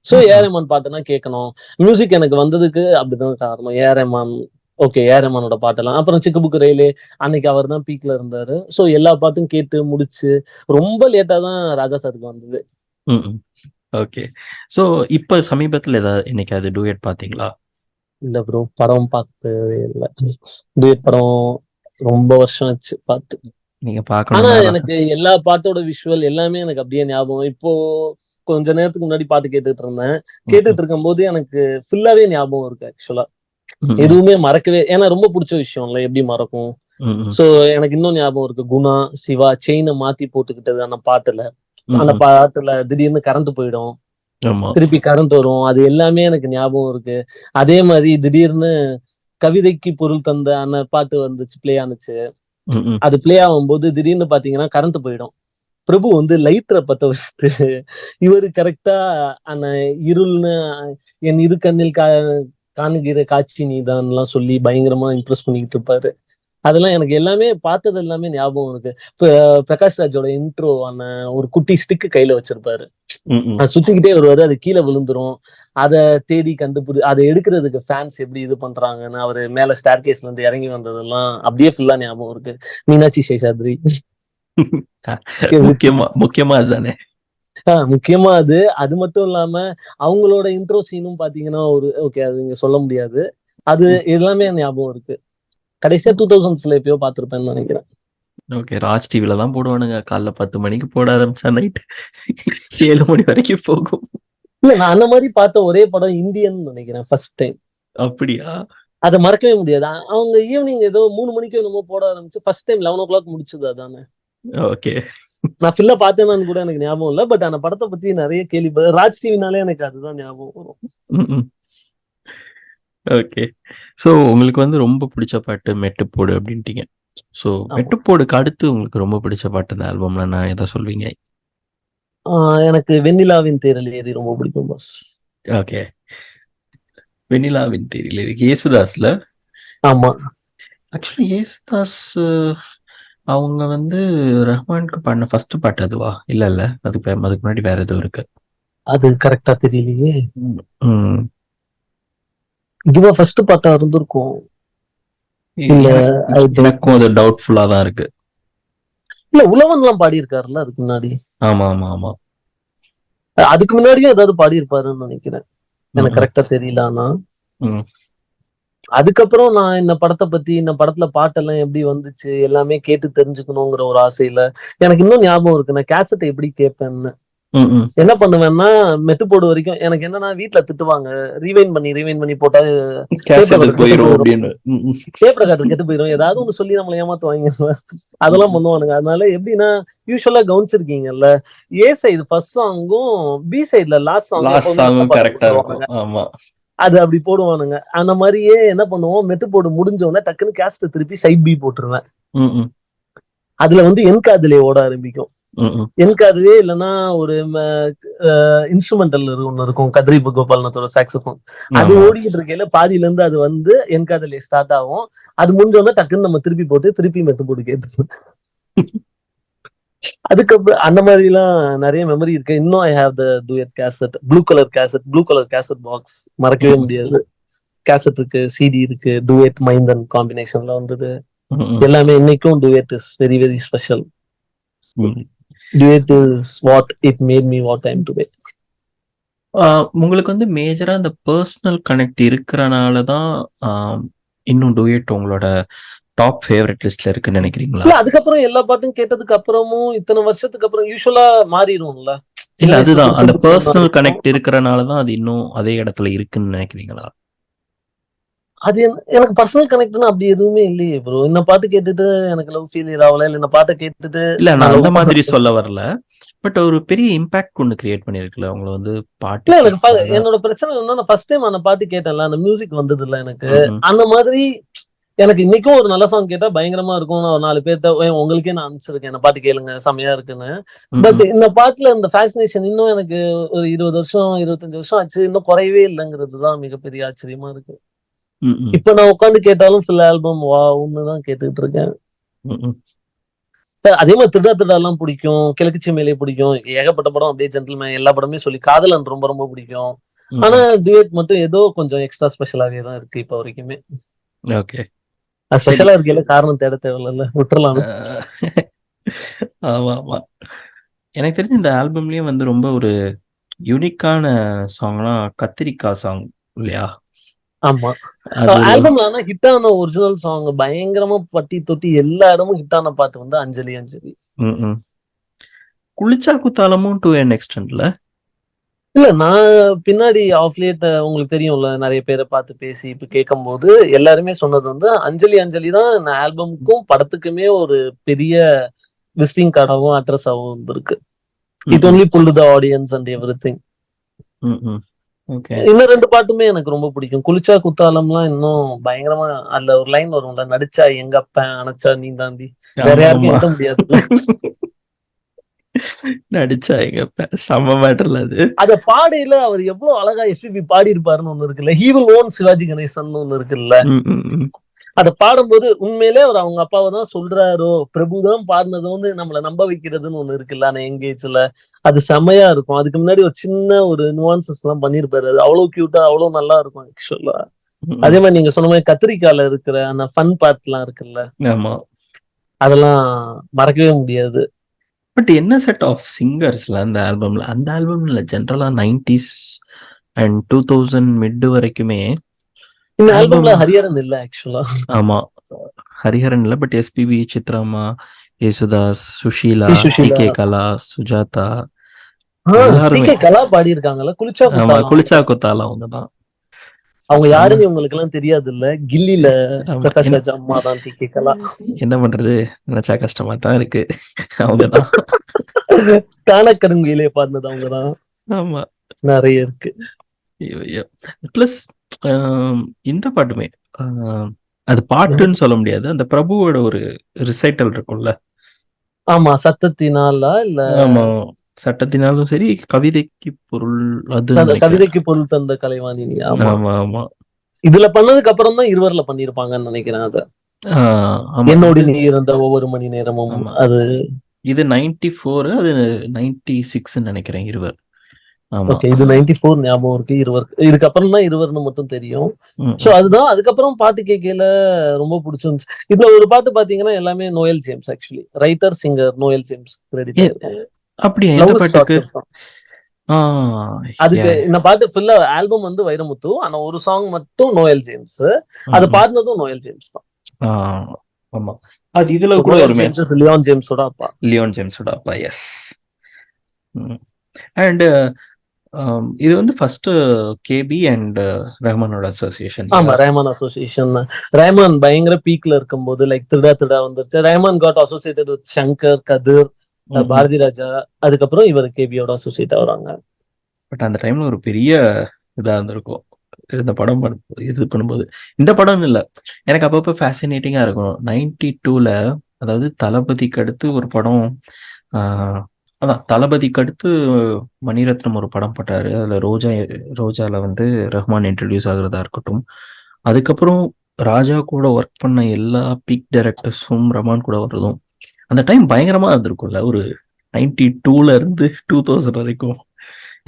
சோ ஏஆர்எமான் பாட்டுனா கேட்கணும். மியூசிக் எனக்கு வந்ததுக்கு அப்படிதான் காரணம் ஏஆர்எமான். ஓகே, ஏஆர்எமானோட பாட்டெல்லாம் அப்புறம் சிக்கு புக்கு ரயிலு அன்னைக்கு அவர் தான் பீக்ல இருந்தாரு. சோ எல்லா பாட்டும் கேட்டு முடிச்சு ரொம்ப லேட்டா தான் ராஜா சாருக்கு வந்தது. ஓகே. சோ இப்ப சமீபத்துல ஏதாவது என்னைக்காவது டூயட் பாத்தீங்களா? இல்ல ப்ரோ, படம் பார்த்ததே இல்ல. டூயட் படம் ரொம்ப வருஷம் ஆச்சு பார்த்து. நீங்க ஆனா பாக்கணும்னு எனக்கு எல்லா பாட்டோட விஷுவல் எல்லாமே எனக்கு அப்படியே ஞாபகம். இப்போ கொஞ்ச நேரத்துக்கு முன்னாடி பாட்டு கேட்டுட்டு இருந்தேன். கேட்டுட்டு இருக்கும் போது எனக்கு ஃபுல்லாவே ஞாபகம் இருக்கு ஆக்சுவலா. எதுவுமே மறக்கவே, ஏன்னா ரொம்ப பிடிச்ச விஷயம்ல, எப்படி மறக்கும். சோ எனக்கு இன்னும் ஞாபகம் இருக்கு. குணா சிவா செயினை மாத்தி போட்டுக்கிட்டது அந்த பாட்டுல. அந்த பாட்டுல திடீர்னு கரண்ட் போயிடும், திருப்பி கரண்ட் வரும். அது எல்லாமே எனக்கு ஞாபகம் இருக்கு. அதே மாதிரி திடீர்னு கவிதைக்கு பொருள் தந்த அந்த பாட்டு வந்துச்சு, பிளே ஆனுச்சு. அது பிளே ஆகும்போது திடீர்னு பாத்தீங்கன்னா கரண்ட் போயிடும். பிரபு வந்து லைட்டரை பத்த வச்சுட்டு இவரு கரெக்டா அந்த இருள்னு என் இரு கண்ணில் காணுகிற காட்சி நீதான் எல்லாம் சொல்லி பயங்கரமா இம்ப்ரெஸ் பண்ணிக்கிட்டு இருப்பாரு. அதெல்லாம் எனக்கு எல்லாமே பார்த்தது எல்லாமே ஞாபகம் இருக்கு. பிரகாஷ் ராஜோட இன்ட்ரோ ஆன ஒரு குட்டி ஸ்டிக்கு கையில வச்சிருப்பாரு. சுத்திக்கிட்டே வருவாரு, அது கீழே விழுந்துரும். அதை தேடி அதை எடுக்கிறதுக்கு ஃபேன்ஸ் எப்படி இது பண்றாங்கன்னு அவரு மேல ஸ்டேர் கேஸ்ல இருந்து இறங்கி வந்ததெல்லாம் அப்படியே ஃபுல்லா ஞாபகம் இருக்கு. மீனாட்சி சேஷாத்ரி முக்கியமா அதுதானே. முக்கியமா அது அது மட்டும் இல்லாம அவங்களோட இன்ட்ரோ சீனும் பாத்தீங்கன்னா ஒரு ஓகே, அது இங்க சொல்ல முடியாது. அது எல்லாமே ஞாபகம் இருக்கு. கடைசியா 2000s எப்பயோ பாத்திருப்பேன்னு நினைக்கிறேன். ஓகே, ராஜ் டிவில தான் போடுவானுங்க. காலைல 10 மணிக்கு போட ஆரம்பிச்சா நைட் 7 மணி வரைக்கும் போகும். இல்ல, நான் அந்த மாதிரி பார்த்த ஒரே படம் இந்தியன் நினைக்கிறேன் ஃபர்ஸ்ட் டைம். அப்படியா? அதை மறக்கவே முடியாது. அவங்க ஈவினிங் ஏதோ 3 மணிக்கு என்னமோ போட ஆரம்பிச்சு ஃபர்ஸ்ட் டைம் 11 o'clock முடிச்சது அதானே. ஓகே, நான் ஃபில்ல பார்த்தேன்னு கூட எனக்கு ஞாபகம் இல்லை. பட் அந்த படத்தை பத்தி நிறைய கேள்வி, ராஜ் டிவினாலே எனக்கு அதுதான் ஞாபகம் வரும். ஓகே. ஸோ உங்களுக்கு வந்து ரொம்ப பிடிச்ச பாட்டு மெட்டுப்போடு அப்படின்ட்டீங்க. ஸோ மெட்டுப்போடுக்கு அடுத்து உங்களுக்கு ரொம்ப பிடிச்ச பாட்டு இந்த ஆல்பம்ல நான் எதை சொல்வீங்க? எனக்கு வெண்ணிலாவின் தேரல் ஏறி ரொம்ப பிடிக்கும் பாஸ். ஓகே, வெண்ணிலாவின் தேரில் இருக்கு யேசுதாஸ்ல. ஆமா, ஆக்சுவலி யேசுதாஸ் அவங்க வந்து ரஹ்மானுக்கு பாடின ஃபர்ஸ்ட் பாட்டு அதுவா? இல்ல அதுக்கு முன்னாடி வேற ஏதோ இருக்கு. அது கரெக்டா தெரியலையே. ம். இதுவா ஃபர்ஸ்ட் பார்ட்டா இருந்திருக்கும். இல்ல I don't எனக்கும் know. அது டவுட்ஃபுல்லா தான் இருக்கு. இல்ல உழவன்லாம் பாடி இருக்காருல்ல அதுக்கு முன்னாடி. ஆமா ஆமா ஆமா. அதுக்கு முன்னாடியும் ஏதாவது பாடி இருப்பாருன்னு நினைக்கிறேன். எனக்கு கரெக்டா தெரியல. ஆனா அதுக்கப்புறம் நான் இந்த படத்தை பத்தி, இந்த படத்துல பாட்டெல்லாம் எப்படி வந்துச்சு எல்லாமே கேட்டு தெரிஞ்சுக்கணுங்கிற ஒரு ஆசையில எனக்கு இன்னும் ஞாபகம் இருக்கு. நான் கேசட்டை எப்படி கேட்பேன்னு என்ன பண்ணுவேன்னா, மெட்டு போடு வரைக்கும் எனக்கு என்னன்னா வீட்டுல திட்டுவாங்க. ரீவைண்ட் பண்ணி போட்டா போயிரும். டேப் ரெக்கார்டர் கெட்டு போயிரும். ஏதாவது ஒண்ணு சொல்லி நம்மளை ஏமாத்துவாங்க. அதெல்லாம் பண்ணுவானுங்க. அதனால எப்படின்னா யூஸ்வலா கவனிச்சிருக்கீங்கல்ல, ஏ சைடு ஃபர்ஸ்ட் சாங்கும் பி சைடுல லாஸ்ட் சாங் கரெக்டா இருக்கும். அது அப்படி போடுவானுங்க. அந்த மாதிரியே என்ன பண்ணுவோம், மெட்டு போடு முடிஞ்ச உடனே டக்குன்னு கேஸ்ட் திருப்பி சைட் பி போட்டுருவேன். அதுல வந்து என் காதுலே ஓட ஆரம்பிக்கும். என் காதுலே இல்லைன்னா ஒரு இன்ஸ்ட்ருமெண்டல் ஒண்ணு இருக்கும், கத்ரி கோபால்நாத்தோட சாக்ஸோஃபோன். அது ஓடிக்கிட்டு இருக்கையில பாதியில இருந்து அது வந்து என் காதுலே ஸ்டார்ட் ஆகும். அது முடிஞ்ச உடனே டக்குன்னு நம்ம திருப்பி போட்டு திருப்பி மெட்டு போட்டு கேட்டு அதுக்கப்புறம் அந்த மாதிரி எல்லாம் நிறைய மெமரி இருக்கு. இன்னும் I have the duet cassette, blue colour cassette box, மறக்கவே முடியாது. கேசட் இருக்கு, சிடி இருக்கு, டூயட் மைந்தன் காம்பினேஷன்ல வந்தது. எல்லாமே இன்னைக்கும் duet is very very special. Duet is what it made me what I am today. உங்களுக்கு வந்து மேஜரா அந்த பர்சனல் கனெக்ட் இருக்கிறனாலதான் இன்னும் டூயட் உங்களோட டாப் ஃபேவரட் லிஸ்ட்ல இருக்குன்னு நினைக்கிறீங்களா? இல்ல அதுக்கப்புறம் எல்லா பாட்டும் கேட்டதுக்கு அப்புறமும் இத்தனை வருஷத்துக்கு அப்புறம் யூஸ்வலா மாறிடும்ல. இல்ல அதுதான் அந்த பர்சனல் கனெக்ட் இருக்கிறனாலதான் அது இன்னும் அதே இடத்துல இருக்குன்னு நினைக்கிறீங்களா? அது எனக்கு பர்சனல் கனெக்ட்னா அப்படி எதுவுமே இல்லையே ப்ரோ. இந்த பாட்டு கேட்டுட்டு எனக்கு லவ் ஃபீல் ஆகல, இல்ல இந்த பாட்டை கேட்டுட்டு இல்ல நான் அந்த மாதிரி சொல்ல வரல. பட் ஒரு பெரிய இம்பாக்ட் ஒன்னு கிரியேட் பண்ணிருக்குல உங்களை வந்து பாட்டு. இல்ல எனக்கு என்னோட பிரச்சனை வந்து நான் ஃபர்ஸ்ட் டைம் அந்த பாட்டு கேட்டேன்ல, அந்த மியூசிக் வந்தது இல்ல எனக்கு. அந்த மாதிரி எனக்கு இன்னைக்கும் ஒரு நல்ல சாங் கேட்டா பயங்கரமா இருக்கும். நான் ஒரு 4 பேர்த்த உங்களுக்கே நான் அனுப்பிச்சிருக்கேன், இந்த பாட்டு கேளுங்க செமையா இருக்குன்னு. பட் இந்த பாட்டுல இந்த ஃபேசினேஷன் இன்னும் எனக்கு ஒரு 20 வருஷம் 25 வருஷம் ஆச்சு, இன்னும் குறையவே இல்லைங்கிறது தான் மிகப்பெரிய ஆச்சரியமா இருக்கு. இப்ப நான் உட்காந்து கேட்டாலும் ஃபுல் ஆல்பம் வாவ்னு தான் கேட்டுக்கிட்டு இருக்கேன். அதே மாதிரி திருடா எல்லாம் பிடிக்கும், கிழக்குச்சி மேலே பிடிக்கும், ஏகப்பட்ட படம் அப்படியே ஜென்டில்மேன் எல்லா படமே சொல்லி, காதலன் ரொம்ப ரொம்ப பிடிக்கும். ஆனா டியூட் மட்டும் ஏதோ கொஞ்சம் எக்ஸ்ட்ரா ஸ்பெஷலாவே தான் இருக்கு இப்ப வரைக்குமே. ஓகே, ஸ்பெஷலா இருக்கல காரணம் தேட தேவையில்ல, விட்டுறலாம். ஆமா ஆமா. எனக்கு தெரிஞ்ச இந்த ஆல்பம்லயே வந்து ரொம்ப ஒரு யூனிக்கான சாங்னா கத்திரிக்காய் சாங் இல்லையா? ஆமா, ஆல்பம்ல ஆனா ஹிட்டான ஒரிஜினல் சாங் பயங்கரமா பட்டி தொட்டி எல்லா இடமும் ஹிட்டான பாட்டு வந்து அஞ்சலி அஞ்சலி. குளிச்சா குத்தாலமும் டு என் எக்ஸ்டென்ட்ல இல்ல, நான் பின்னாடி ஆஃப் லேட் உங்களுக்கு தெரியும்ல, நிறைய பேரை பார்த்து பேசி இப்ப கேட்கும் போது எல்லாருமே சொன்னது வந்து அஞ்சலி அஞ்சலி தான் ஆல்பமுக்கும் படத்துக்குமே ஒரு பெரிய விசிட்டிங் கார்டாகவும் அட்ரஸாகவும் இருந்திருக்கு. It only pull the audience and everything. இன்னும் 2 பாட்டுமே எனக்கு ரொம்ப பிடிக்கும். குளிச்சா குத்தாலம்லாம் இன்னும் பயங்கரமா, அதுல ஒரு லைன் வரும்ல, நடிச்சா எங்க அப்பன் அணைச்சா நீ தாண்டி, வேற யாருக்கும் எழுத முடியாது. நடிச்சா எங்க செம்ம மேட்டர்ல அது. அத பாடையில அவர் எவ்வளவு அழகா எஸ்பிபி பாடி இருப்பாருன்னு ஒண்ணு இருக்குல்ல, he will own Sivaji Ganesan ஒண்ணு இருக்குல்ல, அத பாடும்போது உண்மையிலே அவர் அவங்க அப்பாவை தான் சொல்றாரோ, பிரபுதான் பாடினதோன்னு நம்மள நம்ப வைக்கிறதுன்னு ஒண்ணு இருக்குல்ல அந்த எங்கேஜ்ல, அது செம்மையா இருக்கும். அதுக்கு முன்னாடி ஒரு சின்ன ஒரு நுவான்சஸ் எல்லாம் பண்ணிருப்பாரு, அது அவ்வளவு கியூட்டா அவ்வளவு நல்லா இருக்கும் ஆக்சுவலா. அதே மாதிரி நீங்க சொன்ன மாதிரி கத்திரிக்கால இருக்கிற அந்த ஃபன் பார்ட் எல்லாம் இருக்குல்ல, அதெல்லாம் மறக்கவே முடியாது. பட் என்ன செட் ஆஃப் சிங்கர்ஸ்ல அந்த ஆல்பம்ல ஜென்ரலா 90s அண்ட் 2000 மிட் வரைக்குமே இந்த ஆல்பம்ல ஹரிஹரன் இல்ல ஆக்சுவலா. ஆமா, ஹரிஹரன் இல்ல, பட் எஸ்பிபி, சித்ராமா, யேசுதாஸ், சுஷீலா, கே கலா, சுஜாதா, எல்லாருமே கலா பாடி இருக்காங்கல்ல. குளிச்சா குத்தாலம் அவங்கதான். அவங்க யாருன்னு உங்களுக்கு எல்லாம் தெரியாது இல்ல, கில்லில பிரகாஷ் அம்மா தான் டி.கே. கலா. என்ன பண்றது, நினைச்சா கஷ்டமா தான் இருக்கு. அவங்கதான் காணக்கருங்குயிலே பாடினது அவங்கதான். ஆமா, நிறைய இருக்கு. பிளஸ் இந்த பாட்டுமே அது பாட்டுன்னு சொல்ல முடியாது, அந்த பிரபுவோட ஒரு ரிசைட்டல் இருக்கும்ல. ஆமா, சத்தத்தினால இல்ல, ஆமா சட்டத்தினாலும் சரி, கவிதைக்கு பொருள், அது கவிதைக்கு பொருள் தந்த கலைவாணி. ஆமா ஆமா, இதுல பண்ணதுக்கு அப்புறம் தான் இருவர்ல பண்ணிருப்பாங்கன்னு நினைக்கிறேன். அத என்னோடு நீ இருந்த ஒவ்வொரு மணி நேரமும், அது இது 94, அது 96 நினைக்கிறேன் இருவர். ஓகே, இது 94 ஞாபகம் இருக்கு. இதுக்கப்புறம் தான் இருவர்னு மட்டும் தெரியும். சோ அதுதான். அதுக்கப்புறம் பாட்டு கேட்கல ரொம்ப பிடிச்சிருந்துச்சு. இதுல ஒரு பாட்டு பாத்தீங்கன்னா எல்லாமே Noel James, actually writer singer Noel James credit ஆயிருக்கும். அப்படியா? எந்த பாட்டுக்கு? அதுக்கு இந்த பாட்டு ஃபுல்லா ஆல்பம் வந்து வைரமுத்து, ஆனா ஒரு சாங் மட்டும் நோயல் ஜேம்ஸ். அது பாடினதும் நோயல் ஜேம்ஸ் தான். ஆமா, அது இதுல கூட வருமே. லியோன் ஜேம்ஸோட அப்பா. லியோன் ஜேம்ஸோட அப்பா, எஸ். அண்ட் இது வந்து ஃபர்ஸ்ட் கேபி அண்ட் ரஹ்மானோட அசோசியேஷன். ஆமா, ரஹ்மான் அசோசியேஷன். ரஹ்மான் பயங்கர பீக்ல இருக்கும்போது லைக் திருடா வந்துருச்சு. Rahman got associated with Shankar, Kathir, Bharathi Raja. அதுக்கப்புறம் இவர் கேபியோட அசோசியேட் ஆகுறாங்க. பட் அந்த டைம்ல ஒரு பெரிய இதா இருந்திருக்கும் இந்த படம் இது பண்ணும்போது. இந்த படம் இல்ல, எனக்கு அப்பப்போ ஃபேசினேட்டிங்கா இருக்கும். 92ல, அதாவது தளபதிக்கு அடுத்து ஒரு படம், அதான் தளபதிக்கு அடுத்து மணிரத்னம் ஒரு படம் பட்டாரு. அதுல ரோஜால வந்து ரஹ்மான் இன்ட்ரடியூஸ் ஆகுறதா இருக்கட்டும். அதுக்கப்புறம் ராஜா கூட ஒர்க் பண்ண எல்லா பீக் டைரக்டர்ஸும் ரஹ்மான் கூட வர்றதும் அந்த டைம் பயங்கரமா இருந்திருக்கும்ல. ஒரு 92ல இருந்து 2000 வரைக்கும்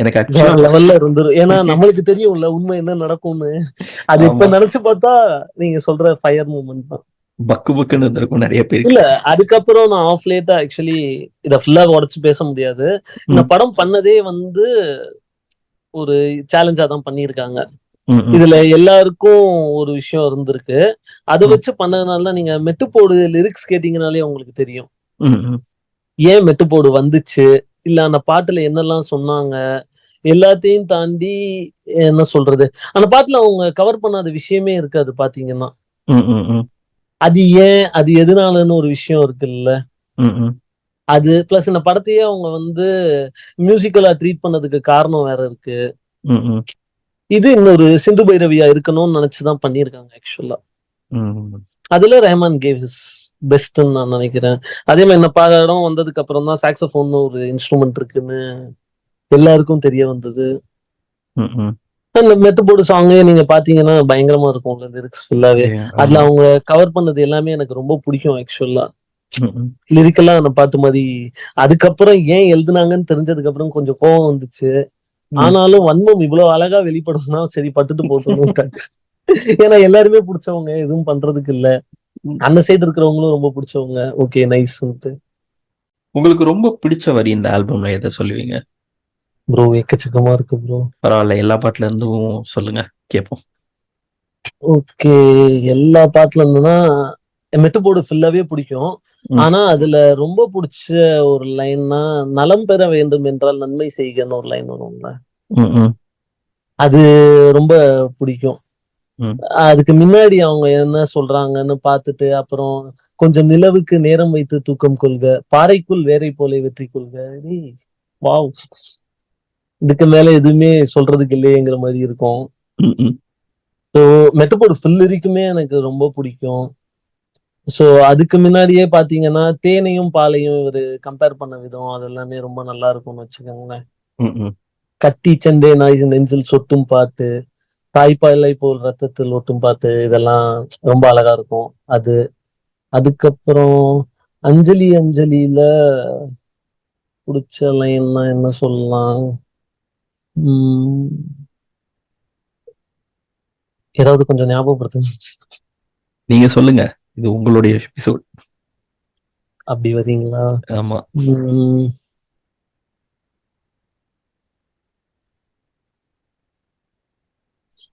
எனக்கு ஆக்சுவலா லெவல்ல இருந்துரும். ஏன்னா நம்மளுக்கு தெரியும்ல உண்மை என்ன நடக்கும்னு. அது இப்ப நினைச்சு பார்த்தா நீங்க சொல்ற ஃபயர் மூமெண்ட் தான். பக்கு பக்குன்னு இருந்திருக்கும் நிறைய பேர். இல்ல, அதுக்கப்புறம் நான் ஆஃப் லேட்டா ஆக்சுவலி இத ஃபுல்லா உடைச்சு பேச முடியாது. இந்த படம் பண்ணதே வந்து ஒரு சேலஞ்சா தான் பண்ணிருக்காங்க. இதுல எல்லாருக்கும் ஒரு விஷயம் இருந்திருக்கு. அதை வச்சு பண்ணதுனால நீங்க மெட்டுப்போடு லிரிக்ஸ் கேட்டீங்கனாலே உங்களுக்கு தெரியும் ஏன் மெட்டுப்போடு வந்துச்சு, இல்ல அந்த பாட்டுல என்னெல்லாம் சொன்னாங்க, எல்லாத்தையும் தாண்டி என்ன சொல்றது, அந்த பாட்டுல அவங்க கவர் பண்ணாத விஷயமே இருக்காது பாத்தீங்கன்னா. அது ஏன், அது எதனாலன்னு ஒரு விஷயம் இருக்குல்ல. அது பிளஸ் இந்த படத்தையே அவங்க வந்து மியூசிக்கலா ட்ரீட் பண்ணதுக்கு காரணம் வேற இருக்கு. இது இன்னொரு சிந்து பைரவியா இருக்கணும்னு நினைச்சுதான் பண்ணிருக்காங்க ஆக்சுவலா. அதுல ரஹ்மான் கேவ் ஹிஸ் பெஸ்ட்ன்னு நான் நினைக்கிறேன். அதே மாதிரி இந்த படம் வந்ததுக்கு அப்புறம் தான் சாக்ஸோஃபோன் ஒரு இன்ஸ்ட்ருமெண்ட் இருக்குன்னு எல்லாருக்கும் தெரிய வந்தது. அந்த மெட்டுப்போடு சாங்கே நீங்க பாத்தீங்கன்னா பயங்கரமா இருக்கும் லிரிக்ஸ் ஃபுல்லாவே. அதுல அவங்க கவர் பண்ணது எல்லாமே எனக்கு ரொம்ப பிடிக்கும் ஆக்சுவலா. லிரிக்கெல்லாம் அந்த பாட்டு மாதிரி. அதுக்கப்புறம் ஏன் எழுதுனாங்கன்னு தெரிஞ்சதுக்கு அப்புறம் கொஞ்சம் கோவம் வந்துச்சு. ஆனாலும் வன்மம் இவ்வளவு அழகா வெளிப்படும்னா சரி பட்டுட்டு போட்டோம். ஏன்னா எல்லாருமே பிடிச்சவங்க, எதுவும் பண்றதுக்கு இல்ல. அந்த சைடு இருக்கிறவங்களும் ரொம்ப பிடிச்சவங்க. Okay, nice. உங்களுக்கு ரொம்ப பிடிச்ச வரி இந்த ஆல்பம்ல எதை சொல்லுவீங்க? ப்ரோ எக்கச்சக்கமா இருக்கு ப்ரோ. பரவாயில்ல, எல்லா பாட்டுல இருந்தும் சொல்லுங்க, கேட்போம். ஓகே, எல்லா பாட்டுல இருந்துன்னா மெட்டுப்போடு ஃபுல்லாவே பிடிக்கும். ஆனா அதுல ரொம்ப பிடிச்ச ஒரு லைன்னா, நலம் பெற வேண்டும் என்றால் நன்மை செய்கன்னு ஒரு லைன் வரும்ல, அது ரொம்ப பிடிக்கும். அதுக்கு முன்னாடி அவங்க என்ன சொல்றாங்கன்னு பார்த்துட்டு அப்புறம் கொஞ்சம் நிலவுக்கு நேரம் வைத்து தூக்கம் கொள்க, பாறைக்குள் வேரை போல வெற்றி கொள்க. வாவ், இதுக்கு மேல எதுவுமே சொல்றதுக்கு இல்லையேங்கிற மாதிரி இருக்கும். ஸோ மெட்டுப்போடு ஃபுல் லிரிக்குமே எனக்கு ரொம்ப பிடிக்கும். ஸோ அதுக்கு முன்னாடியே பாத்தீங்கன்னா தேனையும் பாலையும் இவரு கம்பேர் பண்ண விதம் அது எல்லாமே ரொம்ப நல்லா இருக்கும்னு வச்சுக்கோங்களேன். கத்தி செந்தே நாய் நெஞ்சில் சொட்டும் பாட்டு, தாய்ப்பாலை போல் ரத்தத்தில் ஒட்டும் பாட்டு, இதெல்லாம் ரொம்ப அழகா இருக்கும். அதுக்கப்புறம் அஞ்சலி அஞ்சலியில பிடிச்ச லைன்னா என்ன சொல்லலாம், ஏதாவது கொஞ்சம் ஞாபகப்படுத்துங்க. நீங்க சொல்லுங்க, இது உங்களுடைய எபிசோட். அப்படி வரீங்களா? ஆமா.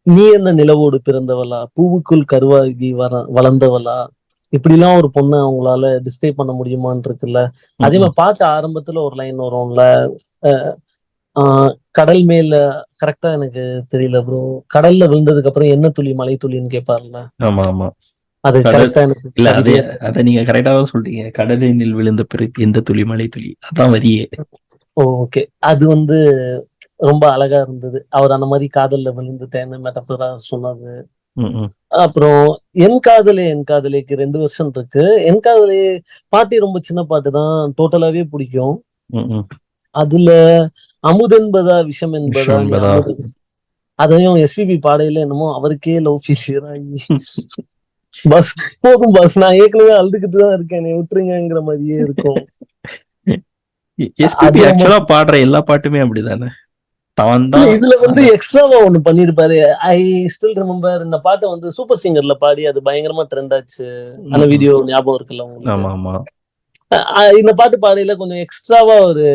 நீ என்ன நிலவோடு பிறந்தவளா, பூவுக்குள் கருவாகி வளர்ந்தவளா, இப்படி எல்லாம் ஒரு பொண்ணை அவங்களால டிஸ்கிரைப் பண்ண முடியுமான்னு இருக்குல்ல. அதே மாதிரி பாட்டு ஆரம்பத்துல ஒரு லைன் வரும்ல, கடல் மேல, கரெக்டா எனக்கு தெரியல ப்ரோ, கடல்ல விழுந்ததுக்கு அப்புறம் என்ன துளி மலை துளின்னு கேட்பாருல்ல. ஆமா ஆமா, அது கரெக்டா எனக்கு இல்ல, அத நீங்க கரெக்டா தான் சொல்றீங்க. கடலினில் விழுந்த பிறகு எந்த துளி மலை துளி, அதான் வரியே. ஓகே, அது வந்து ரொம்ப அழகா இருந்தது. அவர் அந்த மாதிரி காதல்ல விழுந்துட்டேன்னு மெட்டஃபரா சொன்னாரு. அப்புறம் என் காதலேக்கு 2 வருஷம் இருக்கு. என் காதலே பாட்டி ரொம்ப சின்ன பாட்டு தான், டோட்டலாவே பிடிக்கும். அதுல அமுதென்பதா விஷம் என்பதா, அதையும் எஸ்பிபி பாடையில என்னமோ அவருக்கே லவ் ஃபீலியர் ஆகி பஸ் போதும் பஸ், நான் ஏற்கனவே அழுதுகிட்டு தான் இருக்கேன், விட்டுருங்கிற மாதிரியே இருக்கும். எஸ்பிபி ஆக்சுவலா பாடுற எல்லா பாட்டுமே அப்படிதானே. இதுல வந்து எக்ஸ்ட்ராவா ஒண்ணு பண்ணிருப்பாரு. ஐ ஸ்டில் ரிமெம்பர் இந்த பாட்டை வந்து சூப்பர் சிங்கர்ல பாடி அது பயங்கரமா ட்ரெண்ட் ஆச்சு. அந்த வீடியோ ஞாபகம் இருக்குல்ல உங்களுக்கு? இந்த பாட்டு பாடையில கொஞ்சம் எக்ஸ்ட்ராவா ஒரு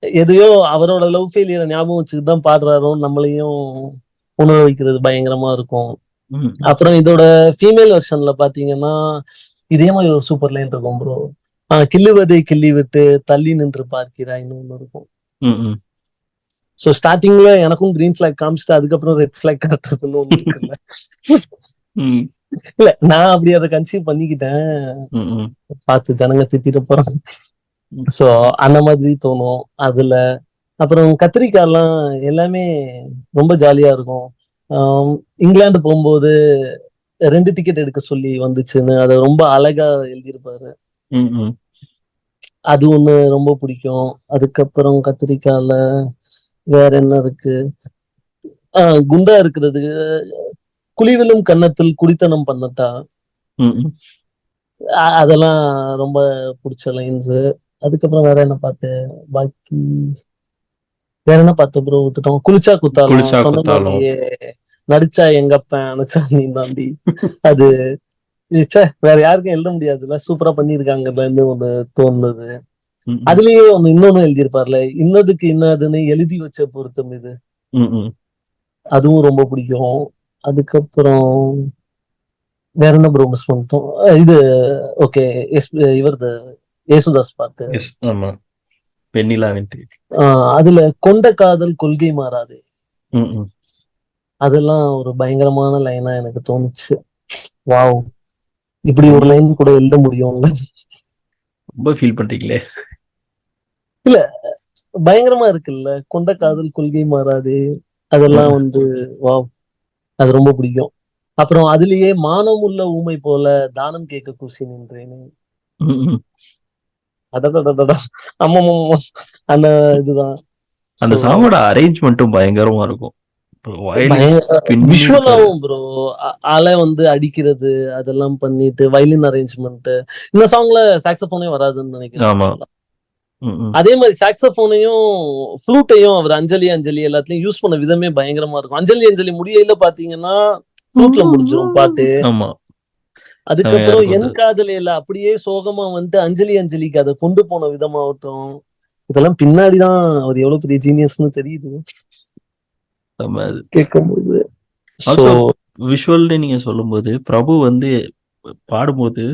எதையோ அவரோட லவ் ஃபெயிலியரை ஞாபகம் வச்சுக்கிட்டு தான் பாடுறாரோ நம்மளையும் உணர வைக்கிறது பயங்கரமா இருக்கும். அப்புறம் இதோட ஃபீமேல் வெர்ஷன்ல பாத்தீங்கன்னா இதே மாதிரி ஒரு சூப்பர் லைன் இருக்கும் ப்ரோ. கிள்ளுவதை கிள்ளி விட்டு தள்ளி நின்று பார்க்கிறாய்ன்னு ஒண்ணு இருக்கும். சோ ஸ்டார்டிங்ல எனக்கும் கிரீன் பிளாக் காமிச்சிட்டு அதுக்கப்புறம் ரெட் பிளாக் காட்டுறதுன்னு ஒண்ணு இருக்குல்ல. இல்ல நான் அப்படி அதை கன்சீவ் பண்ணிக்கிட்டேன், பார்த்து ஜனங்க திட்டிட்டு போறாங்க. சோ அந்த மாதிரி தோணும் அதுல. அப்புறம் கத்திரிக்காய் எல்லாம் எல்லாமே ரொம்ப ஜாலியா இருக்கும். இங்கிலாந்து போகும்போது 2 டிக்கெட் எடுக்க சொல்லி வந்துச்சுன்னு அதை ரொம்ப அழகா எழுதியிருப்பாரு. அது ஒண்ணு ரொம்ப பிடிக்கும். அதுக்கப்புறம் கத்திரிக்காயில வேற என்ன இருக்கு? குண்டா இருக்கிறது குழிவிலும் கன்னத்தில் குடித்தனம் பண்ணத்தா, அதெல்லாம் ரொம்ப பிடிச்ச லைன்ஸ். அதுக்கப்புறம் வேற என்ன பார்த்தேன்? பாக்கி வேற என்ன பார்த்தோம் ப்ரோ? விட்டுட்டோம். குளிச்சா குத்தாலும் சொன்ன மாதிரியே நடிச்சா எங்கப்பன் அனுச்சா நீ தாண்டி. அது வேற யாருக்கும் எழுத முடியாதுல்ல, சூப்பரா பண்ணிருக்காங்கன்னு ஒண்ணு தோணுது. அதுலயே ஒண்ணு இன்னொன்னு எழுதியிருப்பார்ல, இன்னதுக்கு இன்னதுன்னு எழுதி வச்ச பொருத்தம் இது, அதுவும் ரொம்ப பிடிக்கும். அதுக்கப்புறம் வேற என்ன ப்ரோ மிஸ் பண்ணிட்டோம்? இது ஓகே, இவரது ஏசுதாஸ் பாட்டு அதுல கொண்ட காதல் கொள்கை மாறாது, அதெல்லாம் ஒரு பயங்கரமான லைனா எனக்கு தோணுச்சு. வாவ், இப்படி ஒரு லைன் கூட எழுத முடியும்ல. ரொம்ப ஃபீல் பண்றீங்களே? இல்ல பயங்கரமா இருக்குல்ல, கொண்ட காதல் கொள்கை மாறாது, அதெல்லாம் வந்து வாவ், அது ரொம்ப பிடிக்கும். அப்புறம் அதுலயே மானம் உள்ள ஊமை போல தானம் கேட்க கூசி நின்றேன், அந்த இதுதான். அந்த சாங்கோட அரேஞ்ச்மெண்ட்டும் பயங்கரமா இருக்கும். விஷுவலாவும் ப்ரோ, அலை வந்து அடிக்கிறது அதெல்லாம் பண்ணிட்டு வயலின் அரேஞ்ச்மெண்ட். இந்த சாங்ல சாக்ஸோபோனே வராதுன்னு நினைக்கிறேன். அதே மாதிரி சாக்ஸோபோனையும் ஃப்ளூட்டையும் அவர் அஞ்சலி அஞ்சலி எல்லாத்துலயும் யூஸ் பண்ண விதமே பயங்கரமா இருக்கும். அஞ்சலி அஞ்சலி முடியல பாத்தீங்கன்னா ஃப்ளூட்ல முடிஞ்சிரும் பாட்டு. அதுக்கப்புறம் என் காதலையில அப்படியே சோகமா வந்து அஞ்சலி அஞ்சலிக்கு அதை கொண்டு போன விதமாகட்டும், இதெல்லாம் பின்னாடிதான் அவர் எவ்வளவு பெரிய ஜீனியஸ்னு தெரியுது கேட்கும்போது. விஷுவல்னு நீங்க சொல்லும்போது பிரபு வந்து பாடும்போது,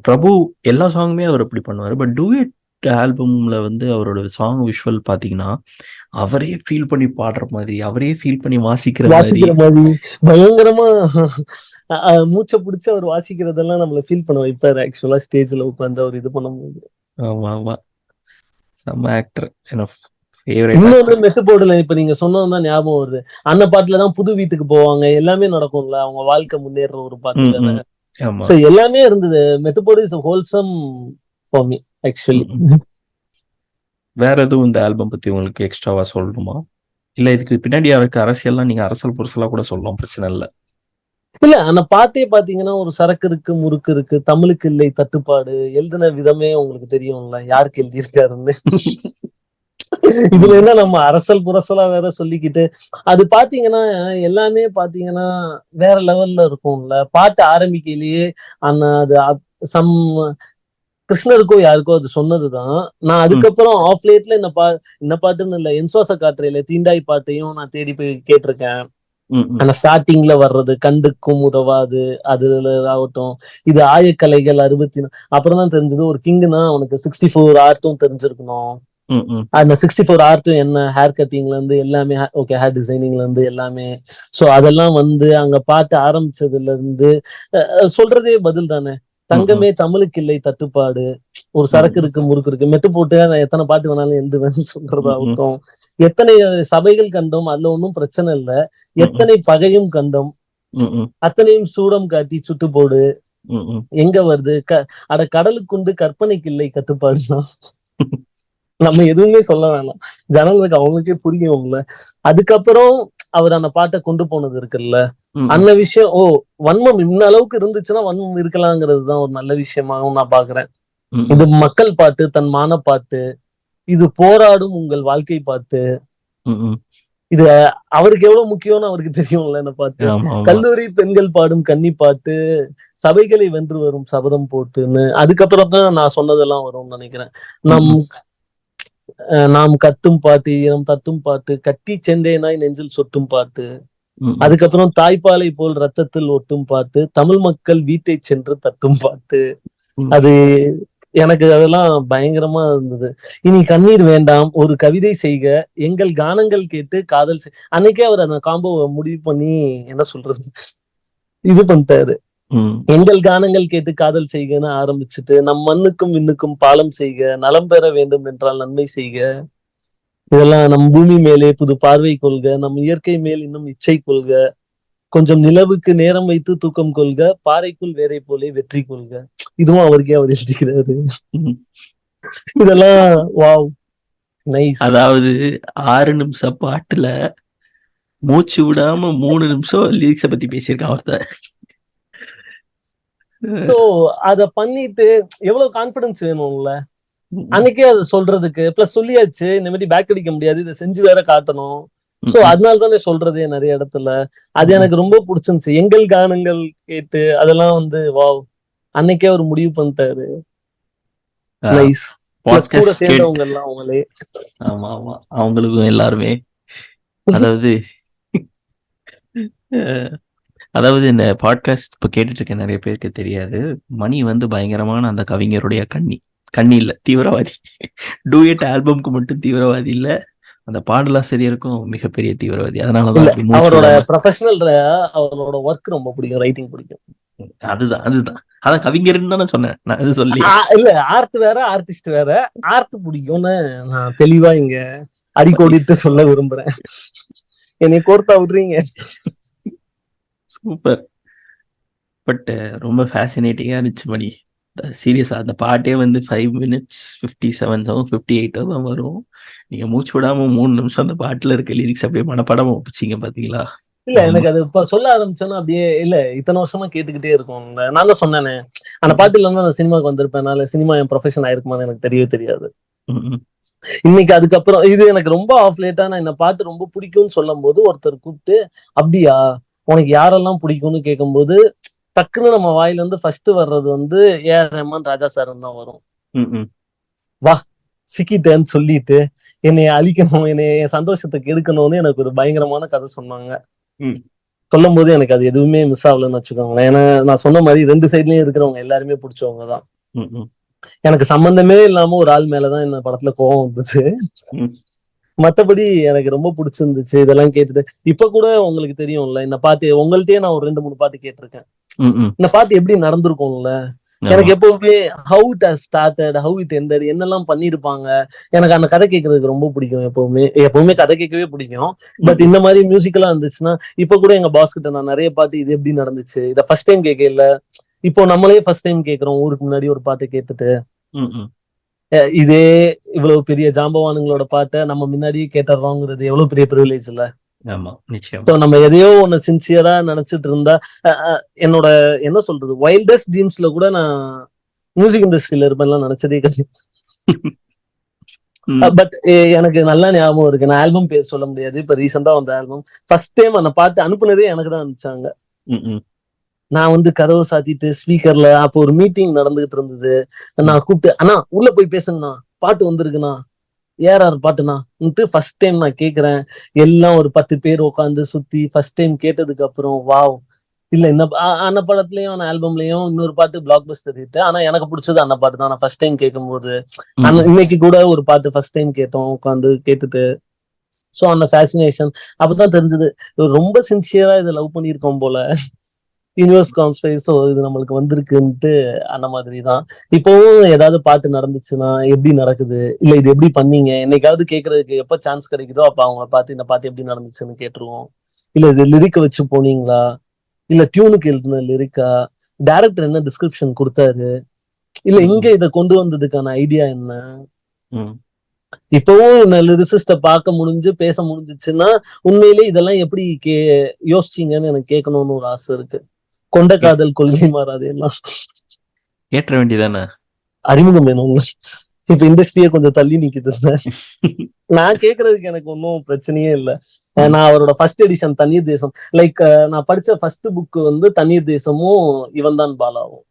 பிரபு எல்லா சாங்குமே அவர் அப்படி பண்ணுவாரு. பட் டூயட் ஆல்பம்ல வந்து அவரோட சாங் விஷுவல் பாத்தீங்கன்னா அவரே ஃபீல் பண்ணி பாடுற மாதிரி, அவரே ஃபீல் பண்ணி வாசிக்கிற மாதிரி பயங்கரமா மூச்சை பிடிச்சு அவர் வாசிக்கிறதெல்லாம் நம்மள ஃபீல் பண்ண வைப்பாரு ஆக்சுவலா ஸ்டேஜ்ல உட்காந்து அவர் இது பண்ணும்போது. ஆமா ஆமா, செம்ம ஆக்டர். இன்னொன்னு மெத்துபோர்டுல இப்ப நீங்க சொன்னதுதான் ஞாபகம் வருது. அந்த பாட்டுலதான் புது வீட்டுக்கு போவாங்க, எல்லாமே நடக்கும்ல, அவங்க வாழ்க்கை முன்னேற ஒரு பாட்டு வேற. சோ எல்லாமே இருந்தது. மெத்துபோர்டு is wholesome for me actually. வேற எதுவும் இந்த ஆல்பம் பத்தி உங்களுக்கு எக்ஸ்ட்ராவா சொல்லணுமா? இல்ல இதுக்கு பின்னாடி யாருக்கு அரசியல்லாம் நீங்க அரசியல் புரசலா கூட சொல்லலாம், பிரச்சனை இல்ல. இல்ல அந்த பாட்டே பாத்தீங்கன்னா ஒரு சரக்கு இருக்கு முறுக்கு இருக்கு, தமிழுக்கு இல்லை தட்டுப்பாடு, எழுதின விதமே உங்களுக்கு தெரியும்ல யாருக்கு எழுதியிருக்காருன்னு. இதுல என்ன நம்ம அரசல் புரசலா வேற சொல்லிக்கிட்டு, அது பாத்தீங்கன்னா எல்லாமே பாத்தீங்கன்னா வேற லெவல்ல இருக்கும்ல. பாட்டு ஆரம்பிக்கையிலேயே அது சம் கிருஷ்ணருக்கோ யாருக்கோ அது சொன்னதுதான். நான் அதுக்கப்புறம் ஆஃப் லேட்ல இந்த பாட்டுன்னு இல்ல, என்சுவாச காற்றையில தீண்டாய் பாட்டையும் நான் தேடி போய் கேட்டிருக்கேன். ஆனா ஸ்டார்டிங்ல வர்றது கண்டுக்கும் உதவாது அதுல ஆகட்டும், இது ஆயக்கலைகள் 64 அப்புறம் தான் தெரிஞ்சது ஒரு கிங்குனா அவனுக்கு 64 ஆர்ட்டும் தெரிஞ்சிருக்கணும். அந்த 64 ஆர்ட்டும் என்ன, ஹேர் கட்டிங்ல இருந்து எல்லாமே, ஓகே ஹேர் டிசைனிங்ல இருந்து எல்லாமே. சோ அதெல்லாம் வந்து அங்க பாட்டு ஆரம்பிச்சதுல இருந்து சொல்றதே பதில் தானே. தங்கமே தமிழுக்கு இல்லை தட்டுப்பாடு, ஒரு சரக்கு இருக்கு முறுக்கு இருக்கு, மெட்டு போட்டு நான் எத்தனை பாட்டு வேணாலும் எழுதுவேன்னு சொல்றதாகட்டும், எத்தனை சபைகள் கண்டோம் அதுல ஒன்றும் பிரச்சனை இல்லை, எத்தனை பகையும் கண்டோம் அத்தனையும் சூடம் காட்டி சுட்டு போடு, எங்க வருது அட கடலுக்குண்டு கற்பனைக்கு இல்லை கட்டுப்பாடுதான். நம்ம எதுவுமே சொல்ல வேணாம், ஜனங்களுக்கு அவங்களுக்கே புரியும்ல. அதுக்கப்புறம் அவர் அந்த பாட்டை கொண்டு போனது இருக்குல்ல, அந்த விஷயம் வன்மம் இந்த அளவுக்கு இருந்துச்சுன்னா வன்மம் இருக்கலாங்கிறது தான் ஒரு நல்ல விஷயமாகவும் நான் பாக்குறேன். இது மக்கள் பாட்டு, தன் மான பாட்டு, இது போராடும் உங்கள் வாழ்க்கை பார்த்து. இது அவருக்கு எவ்வளவு முக்கியம்னு அவருக்கு தெரியும்ல என்ன பார்த்து. கல்லூரி பெண்கள் பாடும் கன்னி பாட்டு, சபைகளை வென்று வரும் சபதம் போட்டுன்னு அதுக்கப்புறம் தான் நான் சொன்னதெல்லாம் வரும்னு நினைக்கிறேன். நாம் கத்தும் பாட்டு, ஈரம் தத்தும் பாட்டு, கட்டி செந்தேனாய் நெஞ்சில் சொட்டும் பாட்டு, அதுக்கப்புறம் தாய்ப்பாலை போல் ரத்தத்தில் ஒட்டும் பாட்டு, தமிழ் மக்கள் வீட்டை சென்று தட்டும் பாட்டு. அது எனக்கு அதெல்லாம் பயங்கரமா இருந்தது. இனி கண்ணீர் வேண்டாம், ஒரு கவிதை செய்க, எங்கள் கானங்கள் கேட்டு காதல் அன்னைக்கே அவர் அந்த காம்போவை முடிவு பண்ணி என்ன சொல்றது இது பண்ணிட்டாரு. எங்கள் கானங்கள் கேட்டு காதல் செய்கன்னு ஆரம்பிச்சுட்டு, நம் மண்ணுக்கும் விண்ணுக்கும் பாலம் செய்க, நலம் பெற வேண்டும் என்றால் நன்மை செய்க, இதெல்லாம் நம் பூமி மேலே புது பார்வை கொள்க, நம் இயற்கை மேல் இன்னும் இச்சை கொள்க, கொஞ்சம் நிலவுக்கு நேரம் வைத்து தூக்கம் கொள்க, பாறைக்குள் வேரை போலே வெற்றி கொள்க. இதுவும் அவருக்கே அவர் எழுதிக்கிறாரு. இதெல்லாம் வாவ் நைஸ். அதாவது 6 நிமிஷம் பாட்டுல மூச்சு விடாம 3 நிமிஷம் லிரிக்ஸ பத்தி பேசியிருக்கான் ஒருத்தர். அத பண்ணிட்டு எவ்வளவு கான்பிடன்ஸ் வேணும்ல அன்னைக்கே அதை சொல்றதுக்கு. பிளஸ் சொல்லியாச்சு இந்த மாதிரி பேக் அடிக்க முடியாது, இதை செஞ்சு வேற காட்டணும். சோ அதனால தானே சொல்றதே நிறைய இடத்துல. அது எனக்கு ரொம்ப பிடிச்சிருந்துச்சு. எங்கள் கானங்கள் கேட்டு அதெல்லாம் வந்து வாவ் அன்னைக்கே அவர் முடிவு பண்ணிட்டாரு. நைஸ். கூட சேர்ந்தவங்க எல்லாம் அவங்களே. ஆமா ஆமா அவங்களுக்கும் எல்லாருமே. அதாவது இந்த பாட்காஸ்ட் இப்ப கேட்டுட்டு இருக்க நிறைய பேருக்கு தெரியாது, மணி வந்து பயங்கரமான அந்த கவிஞருடைய கண்ணி இல்ல தீவிரவாதி. டூயட் ஆல்பம்க்கு மட்டும் தீவிரவாதி இல்ல, அந்த பாடலாசிரியருக்கும் மிகப்பெரிய தீவிரவாதி. அதனாலதான் அவரோட ப்ரொஃபஷனல் அவரோட ஒர்க் ரொம்ப பிடிக்கும், ரைட்டிங் பிடிக்கும். அதுதான் அதான் கவிஞர்னு தானே சொன்னேன் நான். அது சொல்லி இல்ல ஆர்ட் வேற ஆர்டிஸ்ட் வேற. ஆர்ட் பிடிக்கும்னு நான் தெளிவா இங்க அடிக்கோடிட்டு சொல்ல விரும்புறேன். என்னை கோர்த்தா விடுறீங்க. சூப்பர். பட் ரொம்ப ஃபேசினேட்டிங்கா இருந்துச்சு மணி. சீரியஸா அந்த பாட்டே வந்து 5 minutes 57 58 தான் வரும். நீங்க மூச்சு விடாம 3 நிமிஷம் அந்த பாட்டுல இருக்க லிரிக்ஸ் அப்படியே மனப்படமா ஒப்பிச்சிங்க பாத்தீங்களா? இல்ல எனக்கு அது இப்ப சொல்ல ஆரம்பிச்சோன்னா அப்படியே இல்ல இத்தனை வருஷமா கேட்டுக்கிட்டே இருக்கும். நான் தான் சொன்னேனே அந்த பாட்டு இல்லைன்னா நான் சினிமாவுக்கு வந்திருப்பேன். சினிமா என் ப்ரொஃபஷன் ஆயிருக்குமான்னு எனக்கு தெரியவே தெரியாது. இன்னைக்கு அதுக்கப்புறம் இது எனக்கு ரொம்ப ஆஃப் லேட்டா நான் இந்த பாட்டு ரொம்ப பிடிக்கும்னு சொல்லும் போது ஒருத்தர் கூப்பிட்டு அப்படியா உனக்கு யாரெல்லாம் பிடிக்கும்னு கேட்கும்போது டக்குன்னு நம்ம வாயில இருந்து ஃபர்ஸ்ட் வர்றது வந்து ஏஆர் ரஹ்மான், ராஜா சார் தான் வரும். வா சிக்கிட்டேன்னு சொல்லிட்டு என்னை அழிக்கணும், என்னைய சந்தோஷத்தை கெடுக்கணும்னு எனக்கு ஒரு பயங்கரமான கதை சொன்னாங்க. சொல்லும் போது எனக்கு அது எதுவுமே மிஸ் ஆகலன்னு வச்சுக்கோங்களேன். ஏன்னா நான் சொன்ன மாதிரி 2 சைட்லயும் இருக்கிறவங்க எல்லாருமே பிடிச்சவங்கதான். எனக்கு சம்பந்தமே இல்லாம ஒரு ஆள் மேலதான் இந்த படத்துல கோவம் வந்துச்சு. மத்தபடி எனக்கு ரொம்ப பிடிச்சிருந்துச்சு இதெல்லாம் கேட்டுட்டு. இப்ப கூட உங்களுக்கு தெரியும்ல இந்த பாட்டு உங்கள்ட்டயே நான் ஒரு 2-3 பாட்டு கேட்டிருக்கேன். இந்த பாட்டு எப்படி நடந்திருக்கும்ல. எனக்கு எப்பவுமே how it has started, how it ended, என்னெல்லாம் பண்ணிருப்பாங்க. எனக்கு அந்த கதை கேட்கறதுக்கு ரொம்ப பிடிக்கும். எப்பவுமே கதை கேட்கவே பிடிக்கும். பட் இந்த மாதிரி மியூசிக்கலா இருந்துச்சுன்னா இப்ப கூட எங்க பாஸ் கிட்ட நான் நிறைய பாட்டு இது எப்படி நடந்துச்சு இதை ஃபர்ஸ்ட் டைம் கேட்கல. இப்போ நம்மளே ஃபர்ஸ்ட் டைம் கேட்கிறோம். ஊருக்கு முன்னாடி ஒரு பாட்டு கேட்டுட்டு இதே இவ்வளவு பெரிய ஜாம்பவானுங்களோட பாட்டை நம்ம முன்னாடியே கேட்டுறோங்கிறது எவ்வளவு பெரிய ப்ரிவிலேஜ் இல்ல. நம்ம எதையோ ஒண்ணு சின்சியரா நினைச்சிட்டு இருந்தா என்னோட என்ன சொல்றது வைல்டஸ்ட் ட்ரீம்ஸ்ல கூட நான் மியூசிக் இண்டஸ்ட்ரியில இருப்பேன்லாம் நினைச்சதே கிடையாது. பட் எனக்கு நல்லா ஞாபகம் இருக்கு. நான் ஆல்பம் பேர் சொல்ல முடியாது. இப்ப ரீசெண்டா வந்த ஆல்பம் ஃபர்ஸ்ட் டைம் அந்த பாட்டு அனுப்புனதே எனக்கு தான் அனுப்பிச்சாங்க. நான் வந்து கதவை சாத்திட்டு ஸ்பீக்கர்ல அப்போ ஒரு மீட்டிங் நடந்துகிட்டு இருந்தது. நான் கூப்பிட்டு அண்ணா உள்ள போய் பேசுங்கண்ணா பாட்டு வந்திருக்குண்ணா ஏஆர் பாட்டுனா ஃபர்ஸ்ட் டைம் நான் கேக்குறேன். எல்லாம் ஒரு 10 பேர் உட்காந்து சுத்தி ஃபர்ஸ்ட் டைம் கேட்டதுக்கு அப்புறம் வாவ். இல்ல இந்த அந்த படத்துலயும் அந்த ஆல்பம்லயும் இன்னொரு பாட்டு பிளாக் பஸ்டர் ஹிட். ஆனா எனக்கு பிடிச்சது அந்த பாட்டு தான். நான் ஃபர்ஸ்ட் டைம் கேட்கும் போது இன்னைக்கு கூட ஒரு பாட்டு ஃபர்ஸ்ட் டைம் கேட்டோம் உட்காந்து கேட்டுட்டு. சோ அந்த ஃபேசினேஷன் அப்பதான் தெரிஞ்சது ரொம்ப சின்சியரா இதை லவ் பண்ணியிருக்கோம் போல. யூனிவர்ஸ் கான்ஸ்பைஸ் இது நம்மளுக்கு வந்திருக்குன்ட்டு அந்த மாதிரிதான். இப்பவும் ஏதாவது பாட்டு நடந்துச்சுன்னா எப்படி நடக்குது, இல்ல இது எப்படி பண்ணீங்க என்னைக்காவது கேட்கறதுக்கு எப்ப சான்ஸ் கிடைக்குதோ அப்ப அவங்க பார்த்து இந்த பாட்டு எப்படி நடந்துச்சுன்னு கேட்டுருவோம். இல்ல இது லிரிக்க வச்சு போனீங்களா, இல்ல டியூனுக்கு எழுதுன லிரிக்கா, டைரக்டர் என்ன டிஸ்கிரிப்ஷன் கொடுத்தாரு, இல்ல இங்க இதை கொண்டு வந்ததுக்கான ஐடியா என்ன. இப்பவும் லிரிசிஸ்ட பார்க்க முடிஞ்சு பேச முடிஞ்சிச்சுன்னா உண்மையிலே இதெல்லாம் எப்படி யோசிச்சீங்கன்னு எனக்கு கேட்கணும்னு ஒரு ஆசை இருக்கு. கொண்ட காதல் கொள்கை மாறாது எல்லாம் ஏற்ற வேண்டியதானே. அறிமுகம் வேணும். இப்ப இண்டஸ்ட்ரியே கொஞ்சம் தள்ளி நிக்குது. நான் கேக்குறதுக்கு எனக்கு ஒன்றும் பிரச்சனையே இல்லை. நான் அவரோட ஃபர்ஸ்ட் எடிஷன் தண்ணீர் தேசம், லைக் நான் படிச்ச ஃபர்ஸ்ட் புக் வந்து தண்ணீர் தேசமும் இவன் தான் பாலாவும்.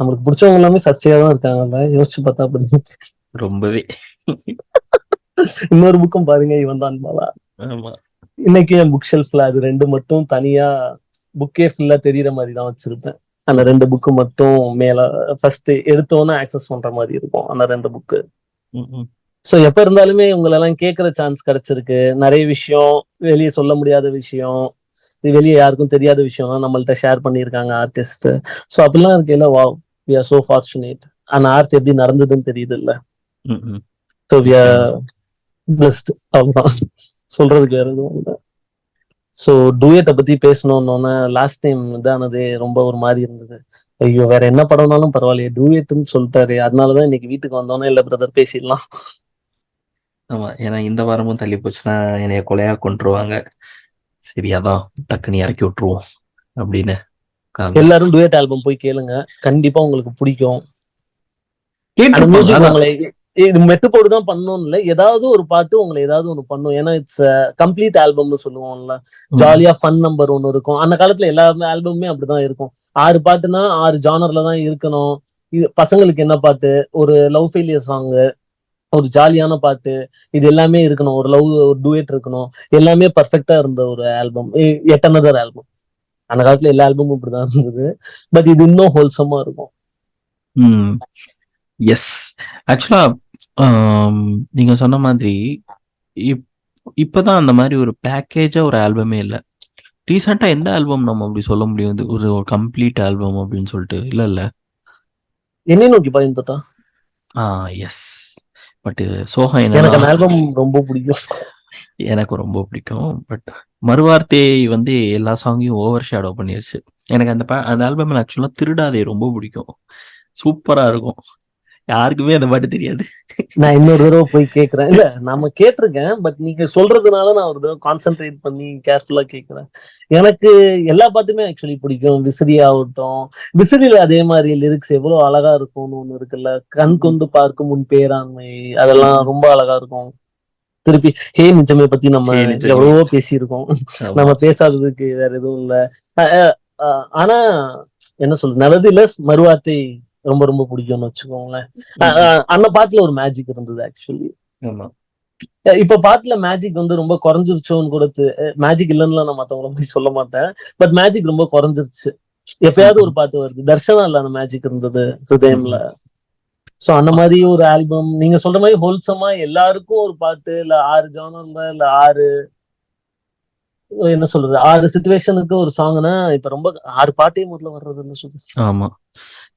நம்மளுக்கு பிடிச்சவங்க எல்லாமே சர்ச்சையா தான் இருக்காங்கல்ல, யோசிச்சு பார்த்தா அப்படி. ரொம்பவே. இன்னொரு புக்கும் பாருங்க, இவன் தான் பாலா. இன்னைக்கு என் புக் ஷெல்ஃப்ல அது 2 மட்டும் தனியா புக்கே ஃபுல்லா தெரியற மாதிரி தான் வச்சிருப்பேன். அந்த 2 புக்கு மட்டும் மேல ஃபர்ஸ்ட் எடுத்தோன்னு ஆக்சஸ் பண்ற மாதிரி இருக்கும் அந்த 2 புக்கு. ஸோ எப்ப இருந்தாலுமே உங்களெல்லாம் கேட்கற சான்ஸ் கிடைச்சிருக்கு. நிறைய விஷயம் வெளியே சொல்ல முடியாத விஷயம், இது வெளியே யாருக்கும் தெரியாத விஷயம்லாம் நம்மள்ட்ட ஷேர் பண்ணியிருக்காங்க ஆர்டிஸ்ட். ஸோ அப்படிலாம் இருக்கையில வா, வி ஆர் சோ ஃபார்ச்சுனேட். அந்த ஆர்ட் எப்படி நடந்ததுன்னு தெரியுது இல்ல. So we are blessed. அவ்வளவுதான், சொல்றதுக்கு வேற எதுவும் இல்லை. ஸோ டூயட்டை பத்தி பேசணும்னு லாஸ்ட் டைம் இதானதே ரொம்ப ஒரு மாதிரி இருந்தது. ஐயோ வேற என்ன படம்னாலும் பரவாயில்லையே டூயட்னு சொல்லிட்டாரு, அதனாலதான் இன்னைக்கு வீட்டுக்கு வந்தோன்னே இல்ல பிரதர் பேசிடலாம். ஆமா, ஏன்னா இந்த வாரமும் தள்ளி போச்சுன்னா என்னைய கொலையா கொண்டுருவாங்க. சரி, அதான் டக்குன்னு இறக்கி விட்டுருவோம் அப்படின்னு. எல்லாரும் டூயட் ஆல்பம் போய் கேளுங்க, கண்டிப்பா உங்களுக்கு பிடிக்கும். இது மெட்டுப்போடு தான் பண்ணணும் இல்ல, ஏதாவது ஒரு பாட்டு உங்களை ஏதாவது ஒண்ணு பண்ணும். ஏன்னா இட்ஸ் கம்ப்ளீட் ஆல்பம்னு சொல்லுவோம்ல, ஜாலியா ஃபன் நம்பர் ஒண்ணு இருக்கும். அந்த காலத்துல எல்லா ஆல்பமுமே அப்படிதான் இருக்கும். 6 பாட்டுனா 6 ஜானர்ல தான் இருக்கணும். இது பசங்களுக்கு என்ன பாட்டு, ஒரு லவ் ஃபெயிலியர் சாங், ஒரு ஜாலியான பாட்டு, இது எல்லாமே இருக்கணும். ஒரு லவ், ஒரு டூயட் இருக்கணும். எல்லாமே பர்ஃபெக்டா இருந்த ஒரு ஆல்பம் எட் அனதர் ஆல்பம். அந்த காலத்துல எல்லா ஆல்பமும் இப்படிதான் இருந்தது. பட் இது இன்னும் ஹோல்சமா இருக்கும். எஸ், ஆக்சுவலா நீங்க சொன்ன மாதிரி இப்பதான் அந்த மாதிரி ஒரு பேக்கேஜா ஒரு ஆல்பமே இல்லை. ரீசெண்டா எந்த ஆல்பம் நம்ம அப்படி சொல்ல முடியும் ஒரு கம்ப்ளீட் ஆல்பம் அப்படின்னு சொல்லிட்டு? இல்ல என்னை நோக்கி பயந்துட்டா. எஸ், பட் சோகம் எனக்கு அந்த ஆல்பம் ரொம்ப பிடிக்கும். எனக்கு ரொம்ப பிடிக்கும். பட் மறுவார்த்தை வந்து எல்லா சாங்கையும் ஓவர் ஷேடோ பண்ணிருச்சு. எனக்கு அந்த ஆல்பம் ஆக்சுவலா திருடாதே ரொம்ப பிடிக்கும். சூப்பரா இருக்கும். யாருக்குமே அந்த பாட்டு தெரியாது. நான் இன்னொரு தடவை போய் கேட்கிறேன். இல்ல நாம கேட்டிருக்கேன், பட் நீங்க சொல்றதுனால நான் ஒரு தடவை கான்சென்ட்ரேட் பண்ணி கேர்ஃபுல்லா கேட்கிறேன். எனக்கு எல்லா பாட்டுமே ஆக்சுவலி பிடிக்கும். விசிறி ஆகட்டும், விசிறியில அதே மாதிரி லிரிக்ஸ் எவ்வளவு அழகா இருக்கும்னு ஒண்ணு இருக்குல்ல, கண் கொண்டு பார்க்கும் உன் பேராண்மை, அதெல்லாம் ரொம்ப அழகா இருக்கும். திருப்பி ஹே நிஜமே பத்தி நம்ம எவ்வளவோ பேசியிருக்கோம். நம்ம பேசாததுக்கு வேற எதுவும் இல்ல. ஆனா என்ன சொல்றது, நல்லது இல்ல, மறுவார்த்தை ரொம்ப ரொம்ப பிடிக்கும்னு வச்சுக்கோங்களேன். அந்த பாட்டுல ஒரு மேஜிக் இருந்தது ஆக்சுவலி. இப்ப பாட்டுல மேஜிக் வந்து ரொம்ப குறைஞ்சிருச்சோன்னு கூட, மேஜிக் இல்லைன்னு நான் மத்தவங்களை சொல்ல மாட்டேன், பட் மேஜிக் ரொம்ப குறைஞ்சிருச்சு. எப்பயாவது ஒரு பாட்டு வருது. தர்ஷனா இல்ல அந்த மேஜிக் இருந்தது ஹிருதயம்ல. சோ அந்த மாதிரி ஒரு ஆல்பம் நீங்க சொல்ற மாதிரி ஹோல்சமா எல்லாருக்கும் ஒரு பாட்டு, இல்ல 6 ஜானர்ல, இல்ல 6 என்ன சொல்றது 6 சிச்சுவேஷனுக்கு ஒரு சாங்னா, இப்ப ரொம்ப 6 பாட்டே முதல்ல வர்றதுன்னு சொல்லுது. ஆமா.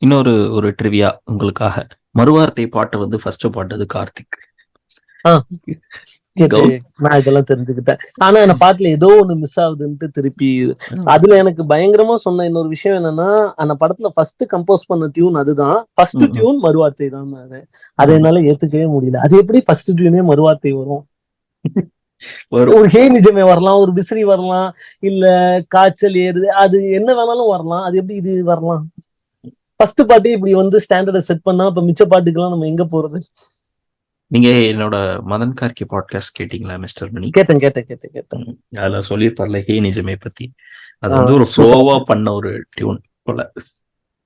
இன்னொரு ஒரு ட்ரிவியா உங்களுக்காக, மறுவார்த்தை பாட்டு வந்து ஃபர்ஸ்ட் பாட்டது கார்த்திக். நான் இதெல்லாம் தெரிஞ்சுக்கிட்டேன். ஆனா அந்த பாட்டுல ஏதோ ஒண்ணு மிஸ் ஆகுதுன்ட்டு திருப்பி அதுல எனக்கு பயங்கரமா சொன்ன இன்னொரு விஷயம் என்னன்னா, அந்த படத்துல ஃபர்ஸ்ட் கம்போஸ் பண்ண டியூன் அதுதான். ஃபர்ஸ்ட் டியூன் மறுவார்த்தை தான். அதை என்னால ஏத்துக்கவே முடியல. அது எப்படி ஃபர்ஸ்ட் டியூனே மறுவார்த்தை வரும்? ஒரு ஹே நிஜமே வரலாம், ஒரு விசிறி வரலாம், இல்ல காய்ச்சல் ஏறுது, அது என்ன வேணாலும் வரலாம். அது எப்படி இது வரலாம்? ஃபர்ஸ்ட் பாட்டு இப்படி வந்து ஸ்டாண்டர்டை செட் பண்ணா, அப்ப மிச்ச பாட்டுக்கெல்லாம் நம்ம எங்க போறது? நீங்க என்னோட மதன் கார்கி பாட்காஸ்ட் கேட்டீங்களா மிஸ்டர் மணி? கேட்டேன். அதுல சொல்லியிருப்பார்ல ஹே நிஜமே பத்தி. அது வந்து ஒரு ஃப்ளோவா பண்ண ஒரு டியூன் போல.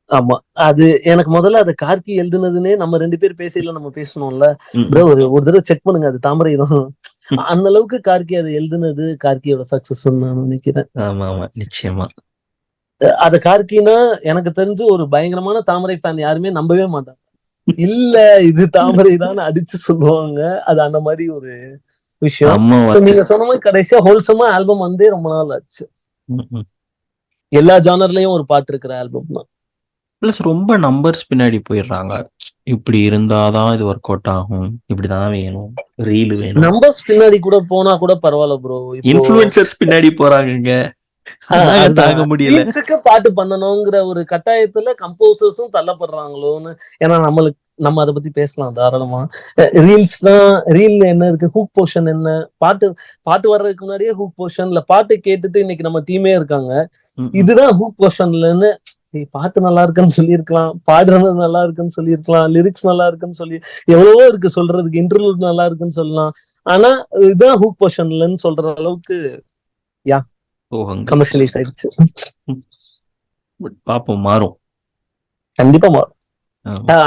ஆமா, அது எனக்கு முதல்ல அது கார்கி எழுதுனதுன்னே நம்ம 2 பேர் பேசல, நம்ம பேசணும்ல ப்ரோ, ஒரு தடவை செக் பண்ணுங்க, அது தாமரை தான். அந்த அளவுக்கு கார்கி அது எழுதுனது கார்கியோட சக்சஸ் நான் நினைக்கிறேன். ஆமா, நிச்சயமா. அத கார்கினா எனக்கு தெரிஞ்சு ஒரு பயங்கரமான தாமரை ஃபேன் யாருமே நம்பவே மாட்டாங்க. இல்ல இது தாமரை தான் அடிச்சு சொல்லுவாங்க. அது அந்த மாதிரி ஒரு விஷயம். நீங்க சொன்ன மாதிரி கடைசியா ஹோல்சமா ஆல்பம் வந்து ரொம்ப நாள் ஆச்சு. எல்லா ஜானர்லயும் ஒரு பாட்டு இருக்கிற ஆல்பம் தான். பிளஸ் ரொம்ப நம்பர்ஸ் பின்னாடி போயிடுறாங்க. இப்படி இருந்தாதான் இது ஒர்க் அவுட் ஆகும், இப்படிதான் வேணும், ரீல் வேணும். நம்பர்ஸ் பின்னாடி கூட போனா கூட பரவாயில்ல ப்ரோ. இன்ஃப்ளூயன்சர்ஸ் பின்னாடி போறாங்க. தாங்க முடியல. பாட்டு பண்ணணுங்கிற ஒரு கட்டாயத்துல கம்போசர்ஸும் தள்ளப்படுறாங்களோன்னு. ஏன்னா நம்ம அதை பத்தி பேசலாம் தாராளமா. ரீல்ஸ் தான், ரீல் என்ன இருக்கு, ஹூக் போர்ஷன் என்ன, பாட்டு வர்றதுக்கு முன்னாடியே ஹூக் போர்ஷன்ல பாட்டு கேட்டுட்டு இன்னைக்கு நம்ம டீமே இருக்காங்க. இதுதான் ஹூக் போர்ஷன்லன்னு பாட்டு நல்லா இருக்குன்னு சொல்லியிருக்கலாம், பாடுறது நல்லா இருக்குன்னு சொல்லியிருக்கலாம், லிரிக்ஸ் நல்லா இருக்குன்னு சொல்லி எவ்வளவோ இருக்கு சொல்றதுக்கு, இன்டர்வியூ நல்லா இருக்குன்னு சொல்லலாம். ஆனா இதுதான் ஹூக் போர்ஷன்லன்னு சொல்ற அளவுக்கு யா கமர்ஷியலைஸ் ஆயிடுச்சு. பாப்போம், மாறும், கண்டிப்பா மாறும்.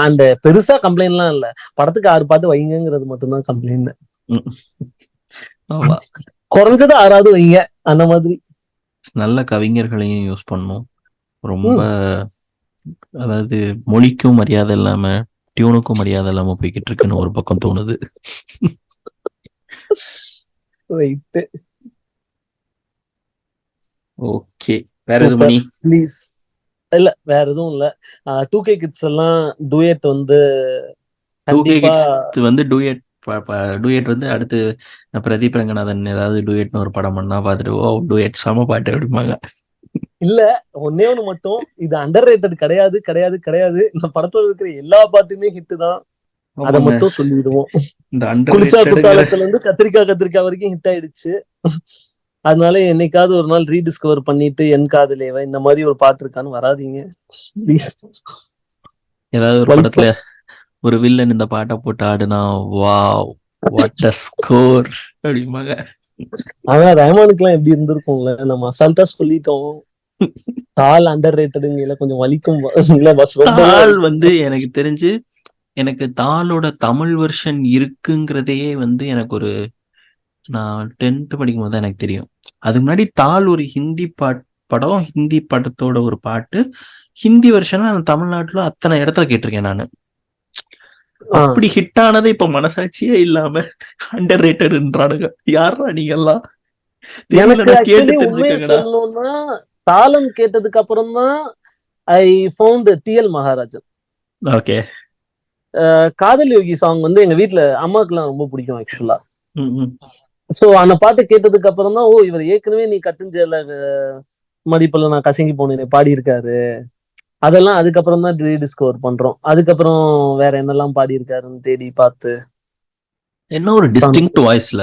அந்த பெருசா கம்ப்ளைண்ட் எல்லாம் இல்ல, படத்துக்கு 6 பாட்டு வைங்கிறது மட்டும்தான் கம்ப்ளைண்ட். குறைஞ்சது 6வது வைங்க அந்த மாதிரி. நல்ல கவிஞர்களையும் யூஸ் பண்ணும். ரொம்ப அதாவது மொழிக்கும் மரியாதை இல்லாம டியூனுக்கும் மரியாதை இல்லாம போய்கிட்டு இருக்குன்னு ஒரு பக்கம் தோணுது. ஓகே, வேற எதுவும் மணி? ப்ளீஸ். இல்ல வேற எதுவும் இல்ல. 2K கிட்ஸ் எல்லாம் டூயட் வந்து டூயட் வந்து அடுத்து பிரதீப் ரங்கநாதன் ஏதாவது டூயட்னு ஒரு படம் பண்ணா பார்த்துட்டு ஓ டூயட் சம பாட்டு அப்படிம்பாங்க. இல்ல ஒன்னே ஒண்ணு மட்டும், இது அண்டர் ரேட்டட் கிடையாது கிடையாது கிடையாது. இந்த படத்துல இருக்கிற எல்லா பாட்டுமே ஹிட் தான், அதை மட்டும் சொல்லிடுவோம். குளிச்சா குத்தாலத்துல இருந்து கத்திரிக்காய் வரைக்கும் ஹிட் ஆயிடுச்சு. அதனால என்னைக்காவது ஒரு நாள் ரீடிஸ்கவர் பண்ணிட்டு என் காதலேவா இந்த மாதிரி ஒரு பாட்டு இருக்கான்னு வராதீங்க. ஏதாவது ஒரு படத்துல ஒரு வில்லன் இந்த பாட்டை போட்டு ஆடுனா வாவ் வாட் அ ஸ்கோர் அப்படிம்பாங்க. ஆனா ரஹ்மானுக்குலாம் எப்படி இருந்திருக்கும்ல, நம்ம அசால்ட்டா சொல்லிட்டோம். தால் அண்டர் ரேட்டடுங்கல கொஞ்சம் வலிக்கும். தால் வந்து எனக்கு தெரிஞ்சு எனக்கு தாலோட தமிழ் வெர்ஷன் இருக்குங்கிறதையே வந்து எனக்கு ஒரு நான் 10th படிக்கும் போது தான் எனக்கு தெரியும். அதுக்கு முன்னாடி தால் ஒரு ஹிந்தி படம், ஹிந்தி படத்தோட ஒரு பாட்டு, ஹிந்தி வெர்ஷனா நான் தமிழ்நாட்டுல அத்தனை இடத்துல கேட்டிருக்கேன் நானு. அப்படி ஹிட் ஆனது இப்ப மனசாட்சியே இல்லாம அண்டர் ரேட்டட்ன்றானுங்க. யாரா நீங்க எல்லாம்? தாளம் கேட்டதுக்கு அப்புறம் தான் I found TL Maharajan. Okay. காதல் யோகி சாங் வந்து எங்க வீட்டுல அம்மாவுக்கு எல்லாம் ரொம்ப பிடிக்கும் ஆக்சுவலா. சோ அந்த பாட்டு கேட்டதுக்கு அப்புறம் தான், ஓ இவர் ஏற்கனவே நீ கட்டுஞ்சேல மடிப்புல நான் கசங்கி போனேன் பாடி இருக்காரு. அதெல்லாம் அதுக்கப்புறம் தான் ரீடிஸ்கவர் பண்றோம். அதுக்கப்புறம் வேற என்னெல்லாம் பாடி இருக்காருன்னு தேடி பார்த்து, என்ன ஒரு டிஸ்டிங்க்ட் வாய்ஸ்ல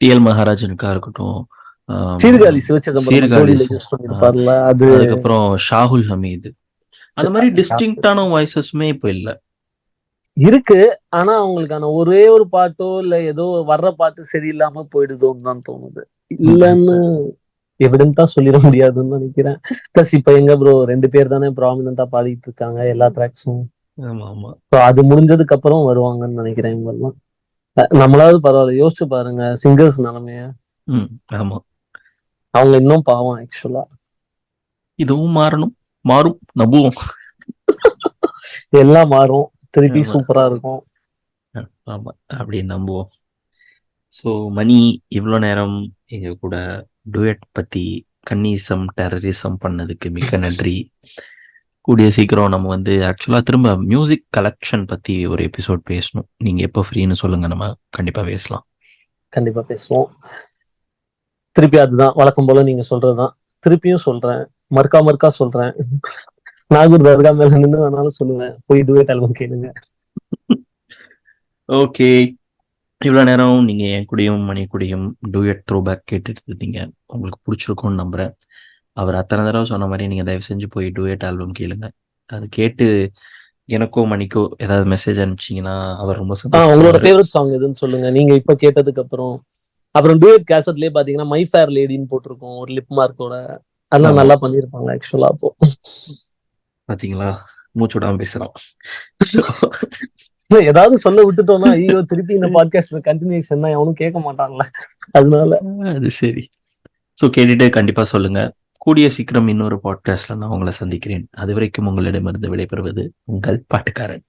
TL மகாராஜனுக்கா இருக்கட்டும், சீர்காழி சிவச்சிதம்பரம், அதுக்கப்புறம் ஷாகுல் ஹமீது, அந்த மாதிரி டிஸ்டிங்க்டான வாய்ஸஸ்மே இப்ப இல்ல இருக்கு. ஆனா அவங்களுக்கான ஒரே ஒரு பாட்டோ இல்ல ஏதோ வர்ற பாட்டு சரியில்லாம போயிடுதோன்னு தான் தோணுது. இல்லன்னு எவிடென்ட்டா சொல்லிட முடியாதுன்னு நினைக்கிறேன். பிளஸ் இப்ப எங்க ப்ரோ 2 பேர் தானே ப்ராமினெண்டா பாடிட்டு இருக்காங்க எல்லா ட்ராக்ஸும். அது முடிஞ்சதுக்கு அப்புறம் வருவாங்கன்னு நினைக்கிறேன் இவங்கெல்லாம். நம்மளாவது பரவாயில்ல, யோசிச்சு பாருங்க சிங்கர்ஸ் நிலைமைய. ஆமா, அவங்க இன்னும் பாவம் ஆக்சுவலா. இதுவும் மாறும் நம்புவோம். எல்லாம் மாறும், திருப்பி சூப்பரா இருக்கும். ஆமா, அப்படி நம்புவோம். ஸோ மணி இவ்வளோ நேரம் எங்க கூட டூயட் பத்தி கன்னிசம் டெரரிசம் பண்ணதுக்கு மிக்க நன்றி. கூடிய சீக்கிரம் நம்ம வந்து ஆக்சுவலா திரும்ப மியூசிக் கலெக்ஷன் பத்தி ஒரு எபிசோட் பேசணும். நீங்க எப்போ ஃப்ரீன்னு சொல்லுங்க, நம்ம கண்டிப்பா பேசலாம். கண்டிப்பா பேசுவோம். திருப்பி அதுதான் வழக்கம் போல நீங்க சொல்றதுதான் திருப்பியும் சொல்றேன், மறுக்கா சொல்றேன். நாகூர் தர்கா மேல நின்று வேணாலும் சொல்லுவேன், போய் டூயட் ஆல்பம் கேளுங்க. ஓகே, இவ்வளோ நேரம் நீங்க என் கூடயும் மணி கூடயும் டூயட் த்ரோபேக் கேட்டுட்டு இருந்தீங்க. உங்களுக்கு பிடிச்சிருக்கும்னு நம்புறேன். அவர் அத்தனை தடவை சொன்ன மாதிரி நீங்க தயவு செஞ்சு போய் டூயட் ஆல்பம் கேளுங்க. அது கேட்டு எனக்கோ மணிக்கோ ஏதாவது மெசேஜ் அனுப்பிச்சிங்கன்னா அவர் ரொம்ப சந்தோஷம். உங்களோட ஃபேவரட் சாங் எதுன்னு சொல்லுங்க நீங்க இப்ப கேட்டதுக்கு அப்புறம். அப்புறம் டூயட் கேசட்லயே பாத்தீங்கன்னா மை ஃபேர் லேடின்னு போட்டிருக்கோம் ஒரு லிப் மார்க்கோட. அதெல்லாம் நல்லா பண்ணிருப்பாங்க ஆக்சுவலா. அப்போ பாத்தீங்களா, மூச்சு விடாம பேசுறோம். ஏதாவது சொல்ல விட்டுட்டோம்னா ஐயோ திருப்பி இந்த பாட்காஸ்ட் கண்டினியூஷன் அவனும் கேட்க மாட்டான்ல, அதனால அது சரி. ஸோ கேட்டுட்டு கண்டிப்பா சொல்லுங்க. கூடிய சீக்கிரம் இன்னொரு பாட்காஸ்ட்ல நான் உங்களை சந்திக்கிறேன். அது வரைக்கும் உங்களிடமிருந்து விடைபெறுவது உங்கள் பாட்டுக்காரன்.